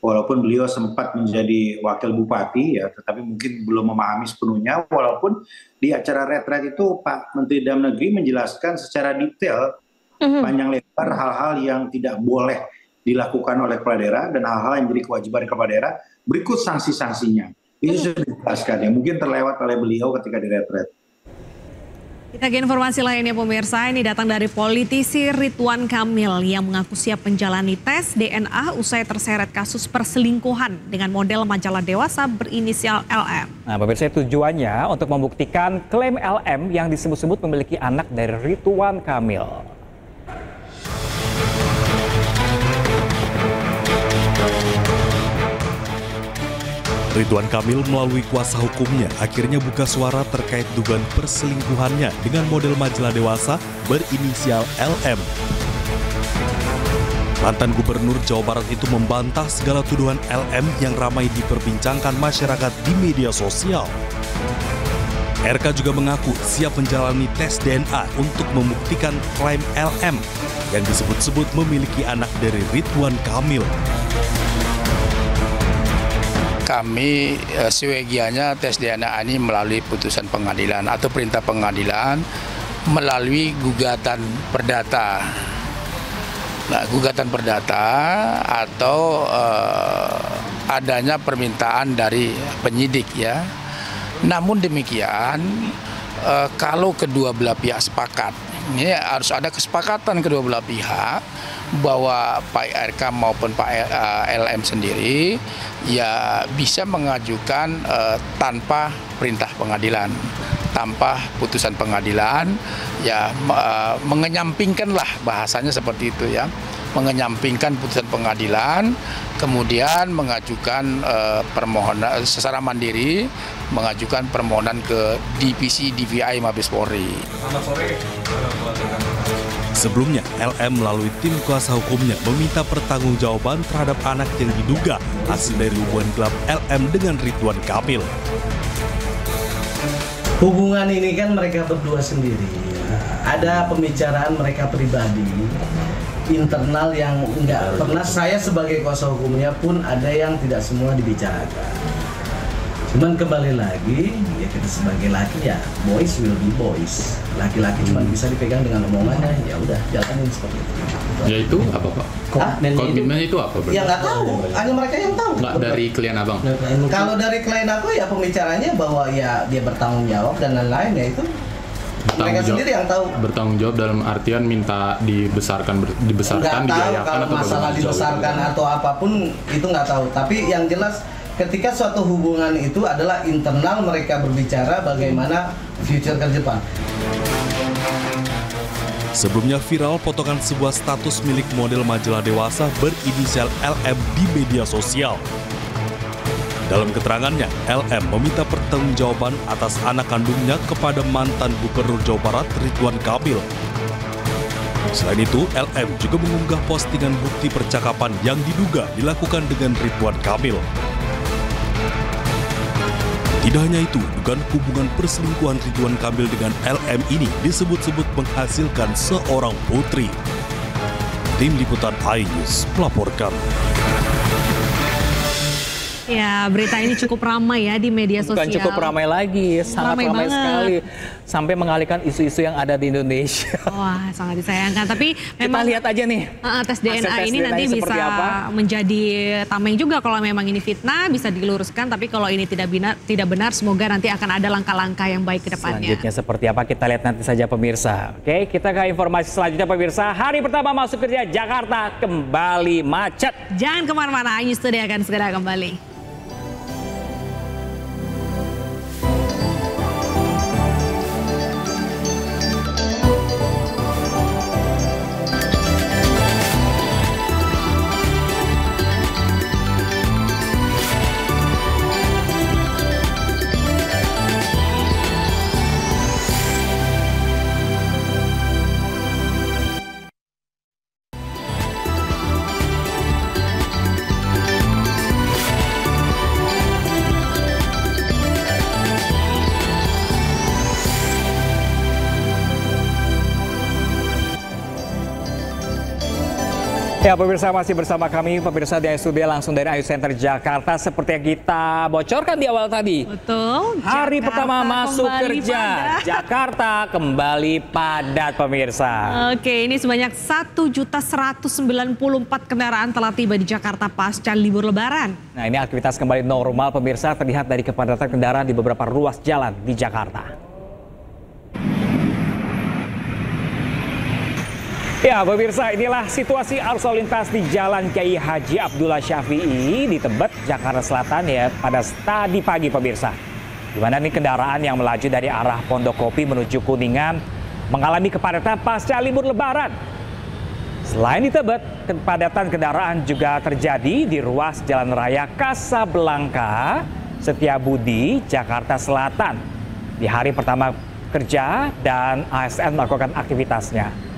walaupun beliau sempat menjadi wakil bupati ya, tetapi mungkin belum memahami sepenuhnya, walaupun di acara retret itu Pak Menteri Dalam Negeri menjelaskan secara detail panjang lebar hal-hal yang tidak boleh dilakukan oleh kepala daerah dan hal-hal yang menjadi kewajiban kepala daerah, berikut sanksi-sanksinya. Itu sudah dijelaskan ya, mungkin terlewat oleh beliau ketika di retret. Kita ke informasi lainnya pemirsa, ini datang dari politisi Ridwan Kamil yang mengaku siap menjalani tes DNA usai terseret kasus perselingkuhan dengan model majalah dewasa berinisial LM. Nah pemirsa, tujuannya untuk membuktikan klaim LM yang disebut-sebut memiliki anak dari Ridwan Kamil. Ridwan Kamil melalui kuasa hukumnya akhirnya buka suara terkait dugaan perselingkuhannya dengan model majalah dewasa berinisial LM. Mantan Gubernur Jawa Barat itu membantah segala tuduhan LM yang ramai diperbincangkan masyarakat di media sosial. RK juga mengaku siap menjalani tes DNA untuk membuktikan klaim LM yang disebut-sebut memiliki anak dari Ridwan Kamil. Kami seyogianya tes DNA ini melalui putusan pengadilan atau perintah pengadilan melalui gugatan perdata. Nah, gugatan perdata atau adanya permintaan dari penyidik ya. Namun demikian kalau kedua belah pihak sepakat, ini harus ada kesepakatan kedua belah pihak bahwa Pak RK maupun Pak LM sendiri ya bisa mengajukan tanpa perintah pengadilan. tanpa putusan pengadilan, ya mengenyampingkanlah bahasanya seperti itu ya, mengenyampingkan putusan pengadilan, kemudian mengajukan permohonan secara mandiri, mengajukan permohonan ke divisi DVI Mabes Polri. Sebelumnya, LM melalui tim kuasa hukumnya meminta pertanggungjawaban terhadap anak yang diduga hasil dari hubungan gelap LM dengan Ridwan Kamil. Hubungan ini kan mereka berdua sendiri. Ada pembicaraan mereka pribadi, internal yang nggak pernah saya sebagai kuasa hukumnya pun ada yang tidak semua dibicarakan. Cuman kembali lagi, ya kita sebagai laki ya, boys will be boys. Laki-laki cuma bisa dipegang dengan omongannya, ya udah jalanin seperti itu. Ya itu apa Pak? Komitmennya itu apa? Ya nggak tahu, hanya mereka yang tahu. Nggak dari klien abang? Kalau dari klien aku ya pembicaranya bahwa ya dia bertanggung jawab dan lain-lain, ya itu mereka sendiri yang tahu. Bertanggung jawab dalam artian minta dibesarkan, dibiayakan kalau atau masalah dibesarkan atau apapun itu nggak tahu. Tapi yang jelas ketika suatu hubungan itu adalah internal mereka berbicara bagaimana future ke depan. Sebelumnya viral potongan sebuah status milik model majalah dewasa berinisial LM di media sosial. Dalam keterangannya, LM meminta pertanggungjawaban atas anak kandungnya kepada mantan Gubernur Jawa Barat Ridwan Kamil. Selain itu, LM juga mengunggah postingan bukti percakapan yang diduga dilakukan dengan Ridwan Kamil. Tidak hanya itu, dugaan hubungan perselingkuhan Ridwan Kamil dengan LM ini disebut-sebut menghasilkan seorang putri. Tim Liputan iNews melaporkan. Ya, berita ini cukup ramai ya di media sosial. Bukan cukup ramai lagi, sangat ramai sekali. Sampai mengalihkan isu-isu yang ada di Indonesia. Wah, sangat disayangkan. Tapi memang kita lihat aja nih. Tes DNA ini nanti bisa menjadi tameng juga kalau memang ini fitnah, bisa diluruskan. Tapi kalau ini tidak benar, semoga nanti akan ada langkah-langkah yang baik ke depannya. Selanjutnya seperti apa kita lihat nanti saja pemirsa. Oke, kita ke informasi selanjutnya pemirsa. Hari pertama masuk kerja Jakarta kembali macet. Jangan kemana-mana, iNews Today akan segera kembali. Ya pemirsa, masih bersama kami pemirsa di Studio langsung dari Ayu Center Jakarta seperti yang kita bocorkan di awal tadi. Betul. Hari Jakarta pertama masuk kerja padat. Jakarta kembali padat pemirsa. Oke, ini sebanyak 1.194 kendaraan telah tiba di Jakarta pasca libur Lebaran. Nah, ini aktivitas kembali normal pemirsa terlihat dari kepadatan kendaraan di beberapa ruas jalan di Jakarta. Ya pemirsa, inilah situasi arus lalu lintas di Jalan Kiai Haji Abdullah Syafi'i di Tebet, Jakarta Selatan ya pada tadi pagi pemirsa. Di mana nih kendaraan yang melaju dari arah Pondok Kopi menuju Kuningan mengalami kepadatan pasca libur Lebaran. Selain di Tebet, kepadatan kendaraan juga terjadi di ruas Jalan Raya Kasablanka, Setiabudi, Jakarta Selatan. Di hari pertama kerja dan ASN melakukan aktivitasnya.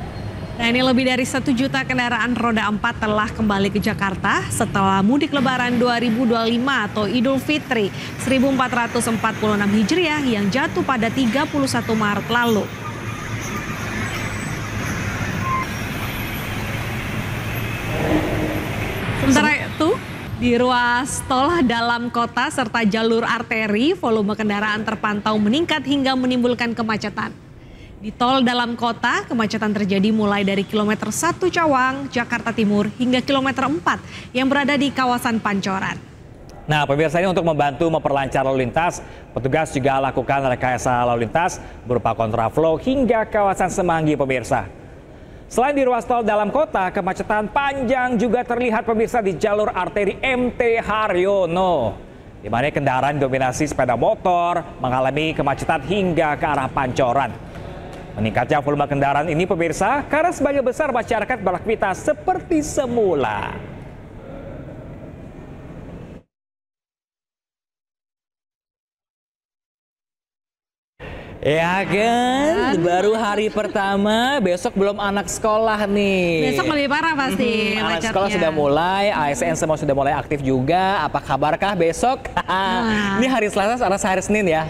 Nah, ini lebih dari 1 juta kendaraan roda 4 telah kembali ke Jakarta setelah mudik Lebaran 2025 atau Idul Fitri 1446 Hijriah yang jatuh pada 31 Maret lalu. Sementara itu, di ruas tol dalam kota serta jalur arteri, volume kendaraan terpantau meningkat hingga menimbulkan kemacetan. Di tol dalam kota, kemacetan terjadi mulai dari kilometer 1 Cawang, Jakarta Timur hingga kilometer 4 yang berada di kawasan Pancoran. Nah pemirsa, ini untuk membantu memperlancar lalu lintas, petugas juga lakukan rekayasa lalu lintas berupa kontraflow hingga kawasan Semanggi pemirsa. Selain di ruas tol dalam kota, kemacetan panjang juga terlihat pemirsa di jalur arteri MT Haryono. di mana kendaraan dominasi sepeda motor mengalami kemacetan hingga ke arah Pancoran. Meningkatnya volume kendaraan ini pemirsa karena sebagian besar masyarakat beraktivitas seperti semula. Ya kan, baru hari pertama, besok belum anak sekolah nih. Besok lebih parah pasti anak macetnya. sekolah sudah mulai, ASN semua sudah mulai aktif juga. Apa kabarkah besok? Ini hari Selasa, hari Senin ya?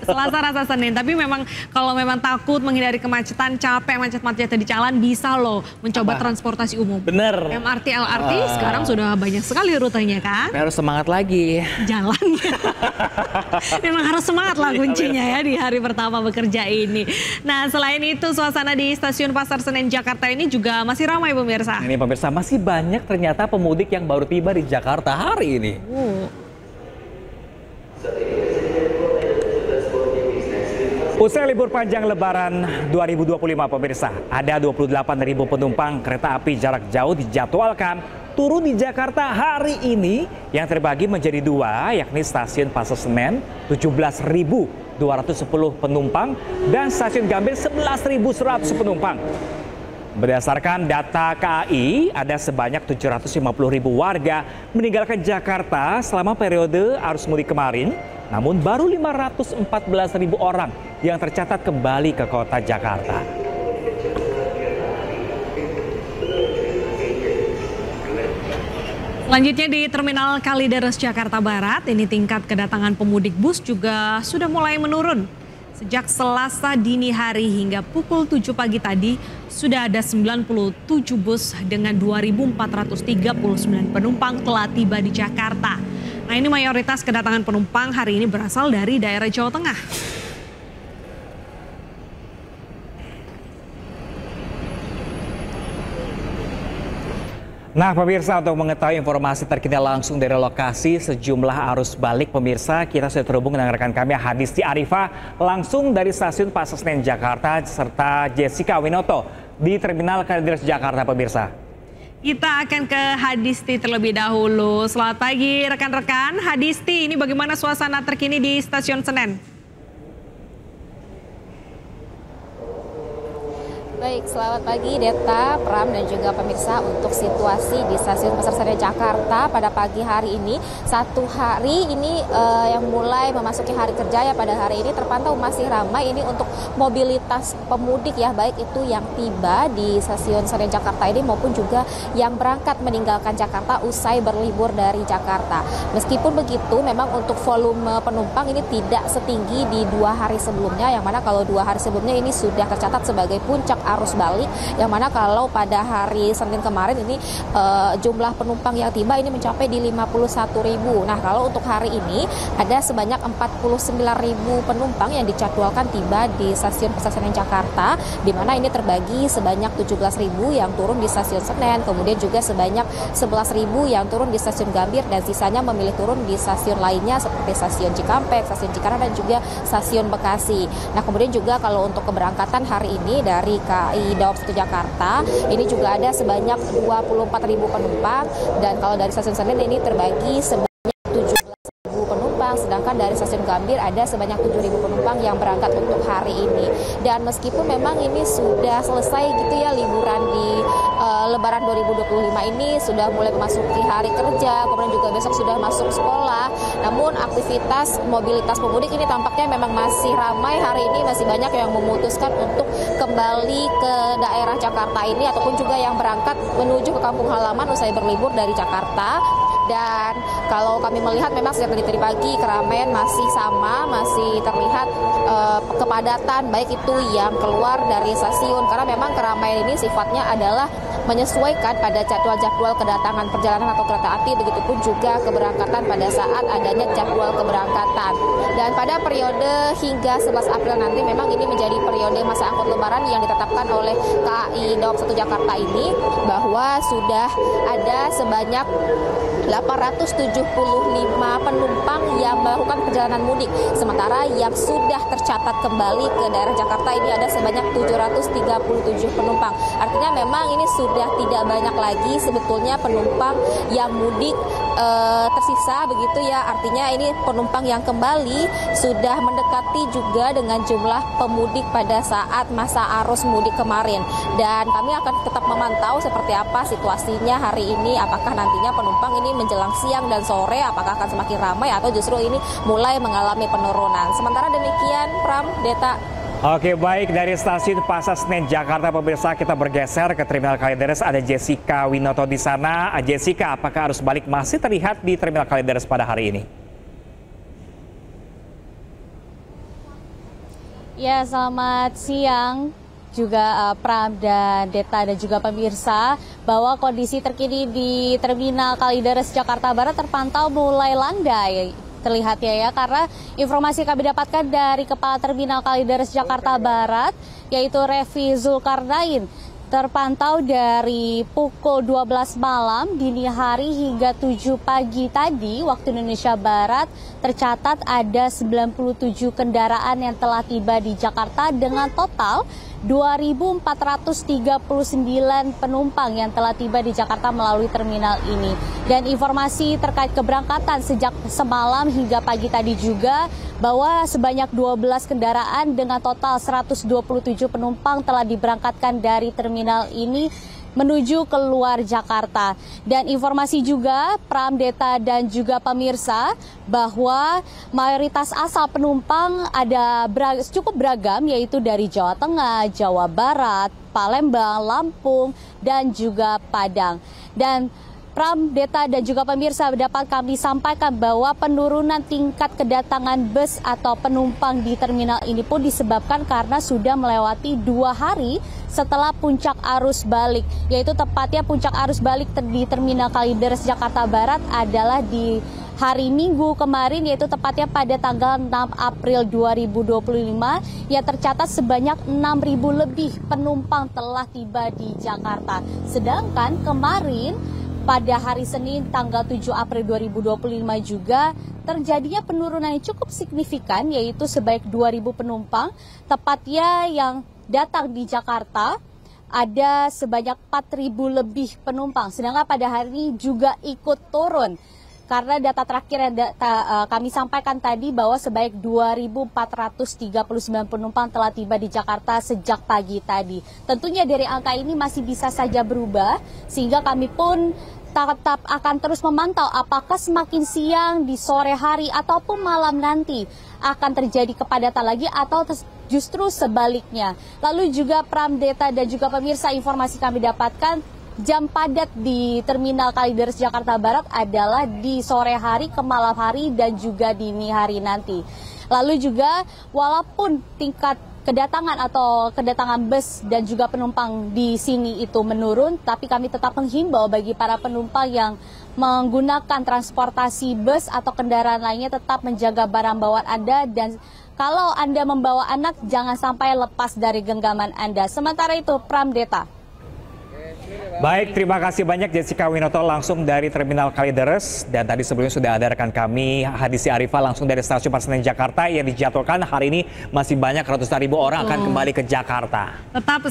Selasa rasa Senin, tapi memang kalau memang takut menghindari kemacetan, capek macet-macet di jalan, bisa loh mencoba transportasi umum. Bener. MRT, LRT sekarang sudah banyak sekali rutenya kan? Harus semangat lagi. Jalannya. Memang harus semangat lah kuncinya ya di hari pertama bekerja ini. Nah, selain itu suasana di Stasiun Pasar Senen Jakarta ini juga masih ramai pemirsa. Ini pemirsa, masih banyak ternyata pemudik yang baru tiba di Jakarta hari ini. Usai libur panjang Lebaran 2025 pemirsa, ada 28.000 penumpang kereta api jarak jauh dijadwalkan turun di Jakarta hari ini yang terbagi menjadi dua, yakni Stasiun Pasar Senen 17.210 penumpang dan Stasiun Gambir 11.100 penumpang. Berdasarkan data KAI, ada sebanyak 750.000 warga meninggalkan Jakarta selama periode arus mudik kemarin, namun baru 514.000 orang yang tercatat kembali ke kota Jakarta. Selanjutnya di Terminal Kalideres Jakarta Barat, ini tingkat kedatangan pemudik bus juga sudah mulai menurun. Sejak Selasa dini hari hingga pukul 7 pagi tadi, sudah ada 97 bus dengan 2.439 penumpang telah tiba di Jakarta. Nah, ini mayoritas kedatangan penumpang hari ini berasal dari daerah Jawa Tengah. Nah pemirsa, untuk mengetahui informasi terkini langsung dari lokasi sejumlah arus balik pemirsa, kita sudah terhubung dengan rekan kami Hadisti Arifah langsung dari Stasiun Pasar Senen Jakarta serta Jessica Winoto di Terminal Kalideres Jakarta pemirsa. Kita akan ke Hadisti terlebih dahulu. Selamat pagi rekan-rekan. Hadisti, ini bagaimana suasana terkini di Stasiun Senen? Baik, selamat pagi Deta, Pram dan juga pemirsa. Untuk situasi di Stasiun Pasar Senen Jakarta pada pagi hari ini, satu hari ini yang mulai memasuki hari kerja ya, pada hari ini terpantau masih ramai ini untuk mobilitas pemudik ya, baik itu yang tiba di Stasiun Senen Jakarta ini maupun juga yang berangkat meninggalkan Jakarta usai berlibur dari Jakarta. Meskipun begitu, memang untuk volume penumpang ini tidak setinggi di 2 hari sebelumnya, yang mana kalau 2 hari sebelumnya ini sudah tercatat sebagai puncak arus balik, yang mana kalau pada hari Senin kemarin ini jumlah penumpang yang tiba ini mencapai di 51.000. Nah, kalau untuk hari ini ada sebanyak 49.000 penumpang yang dijadwalkan tiba di Stasiun Pasar Senen Jakarta, di mana ini terbagi sebanyak 17.000 yang turun di Stasiun Senen, kemudian juga sebanyak 11.000 yang turun di Stasiun Gambir, dan sisanya memilih turun di stasiun lainnya seperti Stasiun Cikampek, Stasiun Cikarang, dan juga Stasiun Bekasi. Nah, kemudian juga kalau untuk keberangkatan hari ini dari KAI Daob 1 Jakarta, ini juga ada sebanyak 24.000 penumpang, dan kalau dari Stasiun Senen ini terbagi sebanyak 17.000 penumpang, sedangkan dari Stasiun Gambir ada sebanyak 7.000 penumpang yang berangkat untuk hari ini. Dan meskipun memang ini sudah selesai gitu ya liburan di Lebaran 2025 ini, sudah mulai memasuki hari kerja, kemudian juga besok sudah masuk sekolah, namun aktivitas mobilitas pemudik ini tampaknya memang masih ramai hari ini, masih banyak yang memutuskan untuk kembali ke daerah Jakarta ini ataupun juga yang berangkat menuju ke kampung halaman usai berlibur dari Jakarta. Dan kalau kami melihat memang sejak tadi pagi keramaian masih sama, masih terlihat kepadatan baik itu yang keluar dari stasiun, karena memang keramaian ini sifatnya adalah menyesuaikan pada jadwal-jadwal kedatangan perjalanan atau kereta api, begitupun juga keberangkatan pada saat adanya jadwal keberangkatan. Dan pada periode hingga 11 April nanti memang ini menjadi periode masa angkut lebaran yang ditetapkan oleh KAI Daob 1 Jakarta ini, bahwa sudah ada sebanyak 875 penumpang yang melakukan perjalanan mudik. Sementara yang sudah tercatat kembali ke daerah Jakarta ini ada sebanyak 737 penumpang. Artinya memang ini sudah tidak banyak lagi sebetulnya penumpang yang mudik tersisa begitu ya. Artinya ini penumpang yang kembali sudah mendekati juga dengan jumlah pemudik pada saat masa arus mudik kemarin. Dan kami akan tetap memantau seperti apa situasinya hari ini, apakah nantinya penumpang ini menjelang siang dan sore apakah akan semakin ramai atau justru ini mulai mengalami penurunan. Sementara demikian, Pram, Deta. Oke, baik, dari stasiun Pasar Senen Jakarta pemirsa kita bergeser ke Terminal Kalideres. Ada Jessica Winoto di sana. Jessica, apakah arus balik masih terlihat di Terminal Kalideres pada hari ini? Ya, selamat siang juga Pram dan Deta dan juga pemirsa, bahwa kondisi terkini di Terminal Kalideres Jakarta Barat terpantau mulai landai. Terlihat ya, karena informasi kami dapatkan dari Kepala Terminal Kalideres Jakarta Barat, yaitu Revi Zulkarnain, terpantau dari pukul 12 malam dini hari hingga 7 pagi tadi waktu Indonesia Barat tercatat ada 97 kendaraan yang telah tiba di Jakarta dengan total 2.439 penumpang yang telah tiba di Jakarta melalui terminal ini. Dan informasi terkait keberangkatan sejak semalam hingga pagi tadi juga bahwa sebanyak 12 kendaraan dengan total 127 penumpang telah diberangkatkan dari terminal ini menuju keluar Jakarta. Dan informasi juga Pram, Deta dan juga pemirsa bahwa mayoritas asal penumpang ada cukup beragam, yaitu dari Jawa Tengah, Jawa Barat, Palembang, Lampung dan juga Padang. Dan Pram, Deta dan juga pemirsa dapat kami sampaikan bahwa penurunan tingkat kedatangan bus atau penumpang di terminal ini pun disebabkan karena sudah melewati 2 hari setelah puncak arus balik, yaitu tepatnya puncak arus balik di Terminal Kalideres Jakarta Barat adalah di hari Minggu kemarin, yaitu tepatnya pada tanggal 6 April 2025 yang tercatat sebanyak 6.000 lebih penumpang telah tiba di Jakarta. Sedangkan kemarin pada hari Senin tanggal 7 April 2025 juga terjadinya penurunan yang cukup signifikan, yaitu sebanyak 2.000 penumpang, tepatnya yang datang di Jakarta ada sebanyak 4.000 lebih penumpang. Sedangkan pada hari ini juga ikut turun. Karena data terakhir yang kami sampaikan tadi bahwa sebanyak 2.439 penumpang telah tiba di Jakarta sejak pagi tadi. Tentunya dari angka ini masih bisa saja berubah, sehingga kami pun tetap akan terus memantau apakah semakin siang, di sore hari, ataupun malam nanti akan terjadi kepadatan lagi atau justru sebaliknya. Lalu juga Pram, Deta dan juga pemirsa, informasi kami dapatkan jam padat di Terminal Kalideres Jakarta Barat adalah di sore hari, ke malam hari, dan juga dini hari nanti. Lalu juga walaupun tingkat kedatangan bus dan juga penumpang di sini itu menurun, tapi kami tetap menghimbau bagi para penumpang yang menggunakan transportasi bus atau kendaraan lainnya tetap menjaga barang bawaan Anda, dan kalau Anda membawa anak jangan sampai lepas dari genggaman Anda. Sementara itu, Pram, Deta. Baik, terima kasih banyak Jessica Winoto langsung dari Terminal Kalideres. Dan tadi sebelumnya sudah ada rekan kami Hadisi Arifah langsung dari Stasiun Pasar Senen Jakarta yang dijadwalkan hari ini masih banyak ratusan ribu orang akan kembali ke Jakarta. Tetap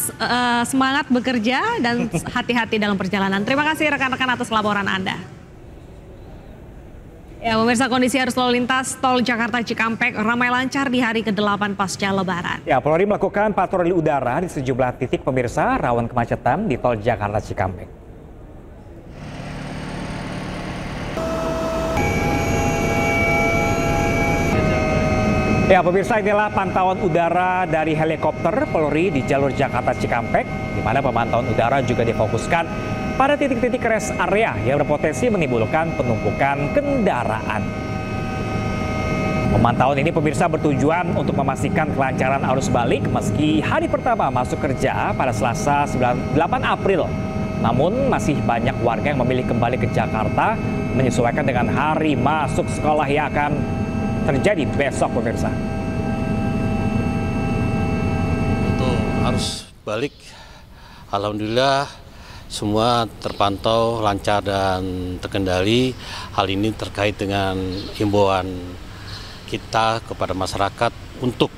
semangat bekerja dan hati-hati dalam perjalanan. Terima kasih rekan-rekan atas laporan Anda. Ya, pemirsa, kondisi arus lalu lintas tol Jakarta Cikampek ramai lancar di hari ke-8 pasca Lebaran. Ya, Polri melakukan patroli udara di sejumlah titik pemirsa rawan kemacetan di tol Jakarta Cikampek. Ya, pemirsa, inilah pantauan udara dari helikopter Polri di jalur Jakarta Cikampek, di mana pemantauan udara juga difokuskan pada titik-titik rest area yang berpotensi menimbulkan penumpukan kendaraan. Pemantauan ini pemirsa bertujuan untuk memastikan kelancaran arus balik meski hari pertama masuk kerja pada Selasa 8 April. Namun masih banyak warga yang memilih kembali ke Jakarta menyesuaikan dengan hari masuk sekolah yang akan terjadi besok, pemirsa. Untuk arus balik, alhamdulillah semua terpantau lancar dan terkendali. Hal ini terkait dengan himbauan kita kepada masyarakat untuk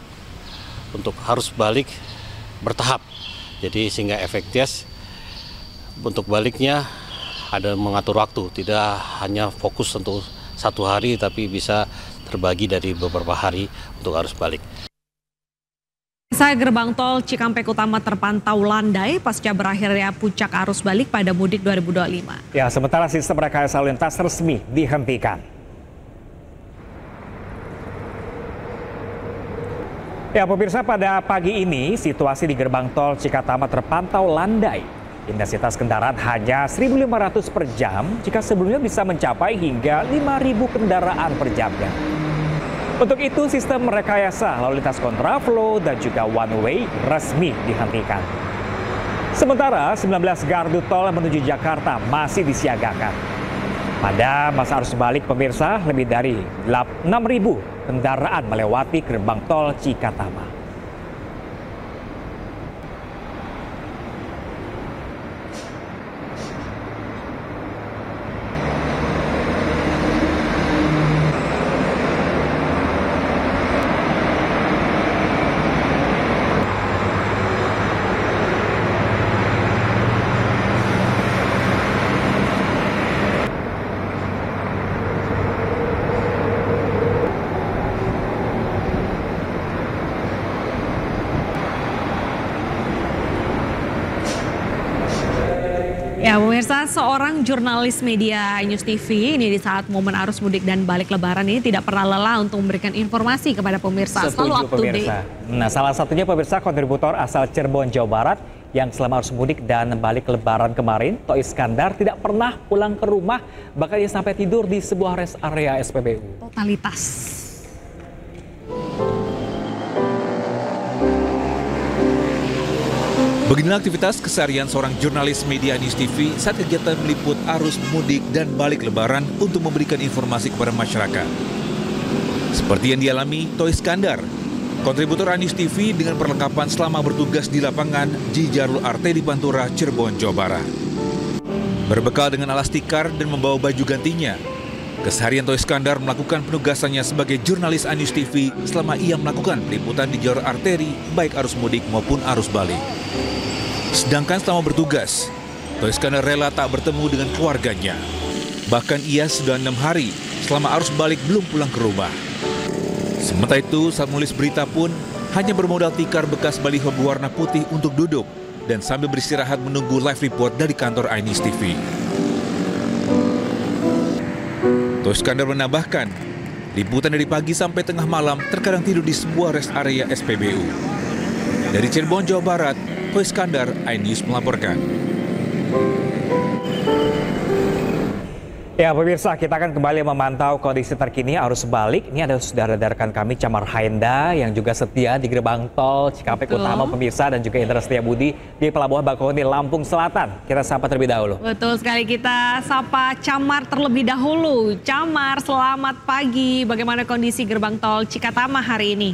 harus balik bertahap. Jadi sehingga efektif untuk baliknya ada mengatur waktu, tidak hanya fokus untuk 1 hari tapi bisa terbagi dari beberapa hari untuk arus balik. Gerbang tol Cikampek Utama terpantau landai pasca berakhirnya puncak arus balik pada mudik 2025. Ya, sementara sistem rekayasa lalu lintas resmi dihentikan. Ya, pemirsa, pada pagi ini situasi di gerbang tol Cikatama terpantau landai. Intensitas kendaraan hanya 1.500 per jam jika sebelumnya bisa mencapai hingga 5.000 kendaraan per jamnya. Untuk itu, sistem rekayasa lalu lintas kontraflow dan juga one way resmi dihentikan. Sementara 19 gardu tol menuju Jakarta masih disiagakan. Pada masa arus balik, pemirsa, lebih dari 6.000 kendaraan melewati gerbang tol Cikatama. Ya, pemirsa, seorang jurnalis media News TV ini di saat momen arus mudik dan balik lebaran ini tidak pernah lelah untuk memberikan informasi kepada pemirsa. Selalu up to date. Nah, salah satunya pemirsa kontributor asal Cirebon, Jawa Barat yang selama arus mudik dan balik lebaran kemarin, Toh Iskandar tidak pernah pulang ke rumah, bahkan ia sampai tidur di sebuah rest area SPBU. Totalitas. Beginilah aktivitas keseharian seorang jurnalis media News TV saat kegiatan meliput arus mudik dan balik lebaran untuk memberikan informasi kepada masyarakat. Seperti yang dialami Toh Iskandar, kontributor News TV dengan perlengkapan selama bertugas di lapangan di jalur arteri Pantura, Cirebon, Jawa Barat. Berbekal dengan alas tikar dan membawa baju gantinya, keseharian Toh Iskandar melakukan penugasannya sebagai jurnalis News TV selama ia melakukan peliputan di jalur arteri baik arus mudik maupun arus balik. Sedangkan selama bertugas, Toh Iskandar rela tak bertemu dengan keluarganya. Bahkan ia sudah 6 hari selama arus balik belum pulang ke rumah. Sementara itu, saat menulis berita pun hanya bermodal tikar bekas baliho berwarna putih untuk duduk dan sambil beristirahat menunggu live report dari kantor iNews TV. Toh Iskandar menambahkan, liputan dari pagi sampai tengah malam terkadang tidur di sebuah rest area SPBU. Dari Cirebon, Jawa Barat, Toh Iskandar, iNews melaporkan. Ya, pemirsa, kita akan kembali memantau kondisi terkini arus balik. Ini ada sudah rekan kami Camar Haenda yang juga setia di gerbang tol Cikampek Utama, pemirsa, dan juga Indra Setiabudi di Pelabuhan Bakauheni, Lampung Selatan. Kita sapa terlebih dahulu. Betul sekali, kita sapa Camar terlebih dahulu. Camar, selamat pagi. Bagaimana kondisi gerbang tol Cikatama hari ini?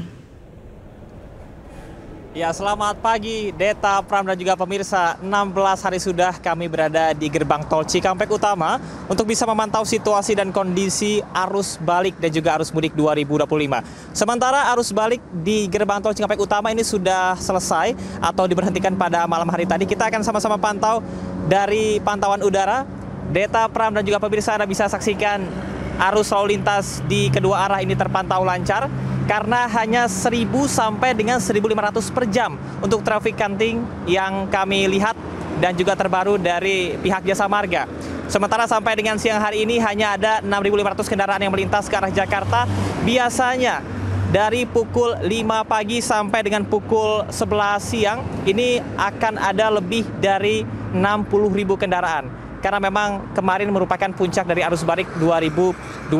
Ya, selamat pagi Deta, Pram, dan juga pemirsa. 16 hari sudah kami berada di gerbang tol Cikampek Utama untuk bisa memantau situasi dan kondisi arus balik dan juga arus mudik 2025. Sementara arus balik di gerbang tol Cikampek Utama ini sudah selesai atau diberhentikan pada malam hari tadi. Kita akan sama-sama pantau dari pantauan udara. Deta, Pram, dan juga pemirsa, Anda bisa saksikan arus lalu lintas di kedua arah ini terpantau lancar karena hanya 1.000 sampai dengan 1.500 per jam untuk traffic counting yang kami lihat dan juga terbaru dari pihak Jasa Marga. Sementara sampai dengan siang hari ini hanya ada 6.500 kendaraan yang melintas ke arah Jakarta. Biasanya dari pukul 5 pagi sampai dengan pukul 11 siang ini akan ada lebih dari 60.000 kendaraan. Karena memang kemarin merupakan puncak dari arus balik 2025.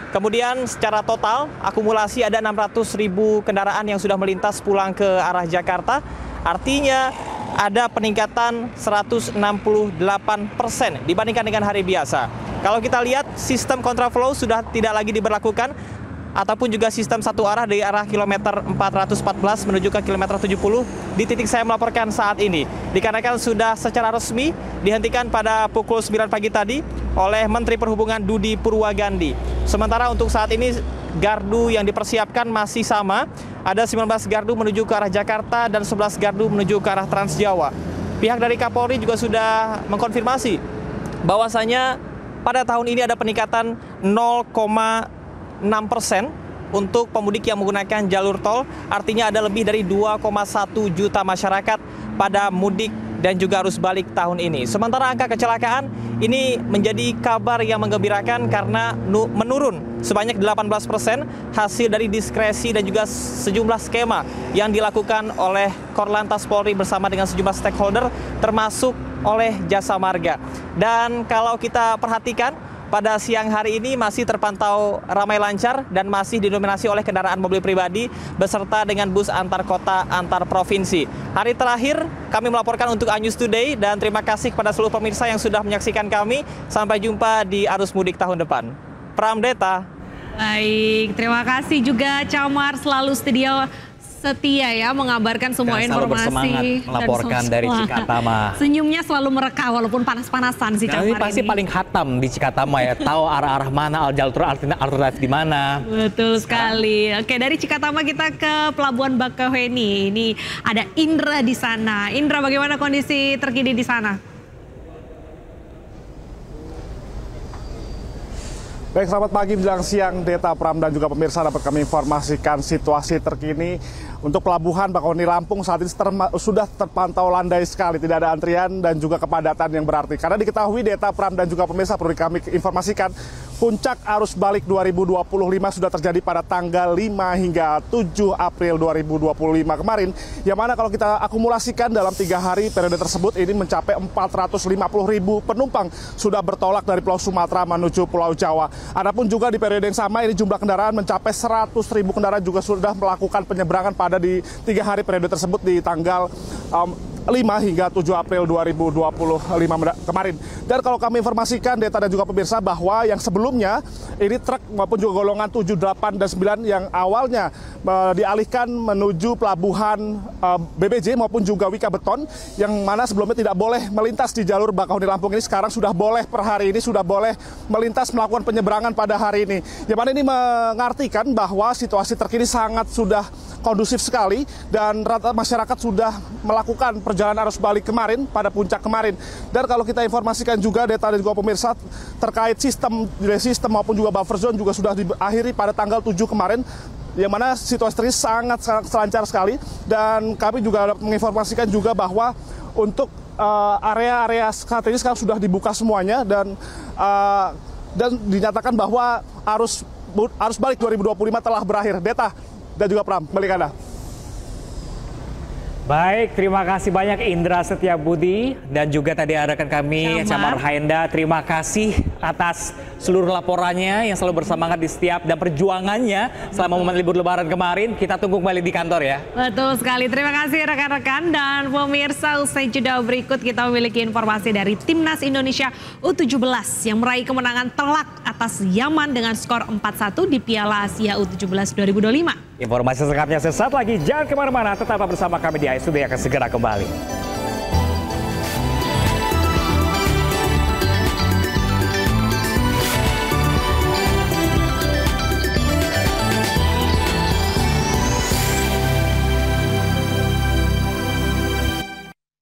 Kemudian secara total akumulasi ada 600.000 kendaraan yang sudah melintas pulang ke arah Jakarta. Artinya ada peningkatan 168% dibandingkan dengan hari biasa. Kalau kita lihat sistem kontraflow sudah tidak lagi diberlakukan ataupun juga sistem satu arah dari arah kilometer 414 menuju ke kilometer 70 di titik saya melaporkan saat ini. Dikarenakan sudah secara resmi dihentikan pada pukul 9 pagi tadi oleh Menteri Perhubungan Budi Purwagandi. Sementara untuk saat ini gardu yang dipersiapkan masih sama. Ada 19 gardu menuju ke arah Jakarta dan 11 gardu menuju ke arah Trans Jawa. Pihak dari Kapolri juga sudah mengkonfirmasi bahwasanya pada tahun ini ada peningkatan 0,6% untuk pemudik yang menggunakan jalur tol. Artinya ada lebih dari 2,1 juta masyarakat pada mudik dan juga arus balik tahun ini. Sementara angka kecelakaan ini menjadi kabar yang menggembirakan karena menurun sebanyak 18% hasil dari diskresi dan juga sejumlah skema yang dilakukan oleh Korlantas Polri bersama dengan sejumlah stakeholder termasuk oleh Jasa Marga. Dan kalau kita perhatikan pada siang hari ini masih terpantau ramai lancar dan masih didominasi oleh kendaraan mobil pribadi beserta dengan bus antar kota, antar provinsi. Hari terakhir kami melaporkan untuk iNews Today dan terima kasih kepada seluruh pemirsa yang sudah menyaksikan kami. Sampai jumpa di arus mudik tahun depan. Pram Deta. Baik, terima kasih juga Camar selalu setia ya mengabarkan semua informasi melaporkan dari Cikatama. Senyumnya selalu mereka walaupun panas-panasan si Camar ini pasti paling khatam di Cikatama ya, tahu arah-arah mana, jalur alternatif di mana. Betul sekali. Oke, dari Cikatama kita ke Pelabuhan Bakauheni. Ini ada Indra di sana. Indra, bagaimana kondisi terkini di sana? Baik, selamat pagi menjelang siang, Deta, Pram, dan juga pemirsa. Dapat kami informasikan situasi terkini untuk Pelabuhan Bakauheni Lampung saat ini sudah terpantau landai sekali, tidak ada antrian dan juga kepadatan yang berarti. Karena diketahui, Deta, Pram, dan juga pemirsa, perlu kami informasikan, puncak arus balik 2025 sudah terjadi pada tanggal 5 hingga 7 April 2025 kemarin. Yang mana kalau kita akumulasikan dalam 3 hari periode tersebut ini mencapai 450.000 penumpang sudah bertolak dari Pulau Sumatera menuju Pulau Jawa. Adapun juga di periode yang sama ini jumlah kendaraan mencapai 100.000 kendaraan juga sudah melakukan penyeberangan pada di 3 hari periode tersebut di tanggal 5 hingga 7 April 2025 kemarin. Dan kalau kami informasikan, Deta dan juga pemirsa, bahwa yang sebelumnya ini truk maupun juga golongan 7, 8, dan 9 yang awalnya dialihkan menuju pelabuhan BBJ maupun juga Wika Beton, yang mana sebelumnya tidak boleh melintas di jalur Bakauheni Lampung ini, sekarang sudah boleh per hari ini, sudah boleh melintas melakukan penyeberangan pada hari ini. Yang mana ini mengartikan bahwa situasi terkini sangat sudah kondusif sekali dan rata masyarakat sudah melakukan perjalanan arus balik kemarin pada puncak kemarin. Dan kalau kita informasikan juga, Deta dan juga pemirsa, terkait sistem maupun juga buffer zone juga sudah diakhiri pada tanggal 7 kemarin, yang mana situasi ini sangat lancar sekali. Dan kami juga menginformasikan juga bahwa untuk area-area strategis sekarang sudah dibuka semuanya dan dinyatakan bahwa arus balik 2025 telah berakhir. Deta dan juga Pram, kembali ke Anda. Baik, terima kasih banyak Indra Setiabudi dan juga tadi rekan kami Camar Haenda. Terima kasih atas seluruh laporannya yang selalu bersemangat di setiap dan perjuangannya selama momen libur Lebaran kemarin. Kita tunggu kembali di kantor ya. Betul sekali. Terima kasih rekan-rekan dan pemirsa. Usai jeda berikut kita memiliki informasi dari Timnas Indonesia U17 yang meraih kemenangan telak atas Yaman dengan skor 4-1 di Piala Asia U17 2025. Informasi selengkapnya sesaat lagi. Jangan kemana-mana, tetap bersama kami di iNews Today akan segera kembali.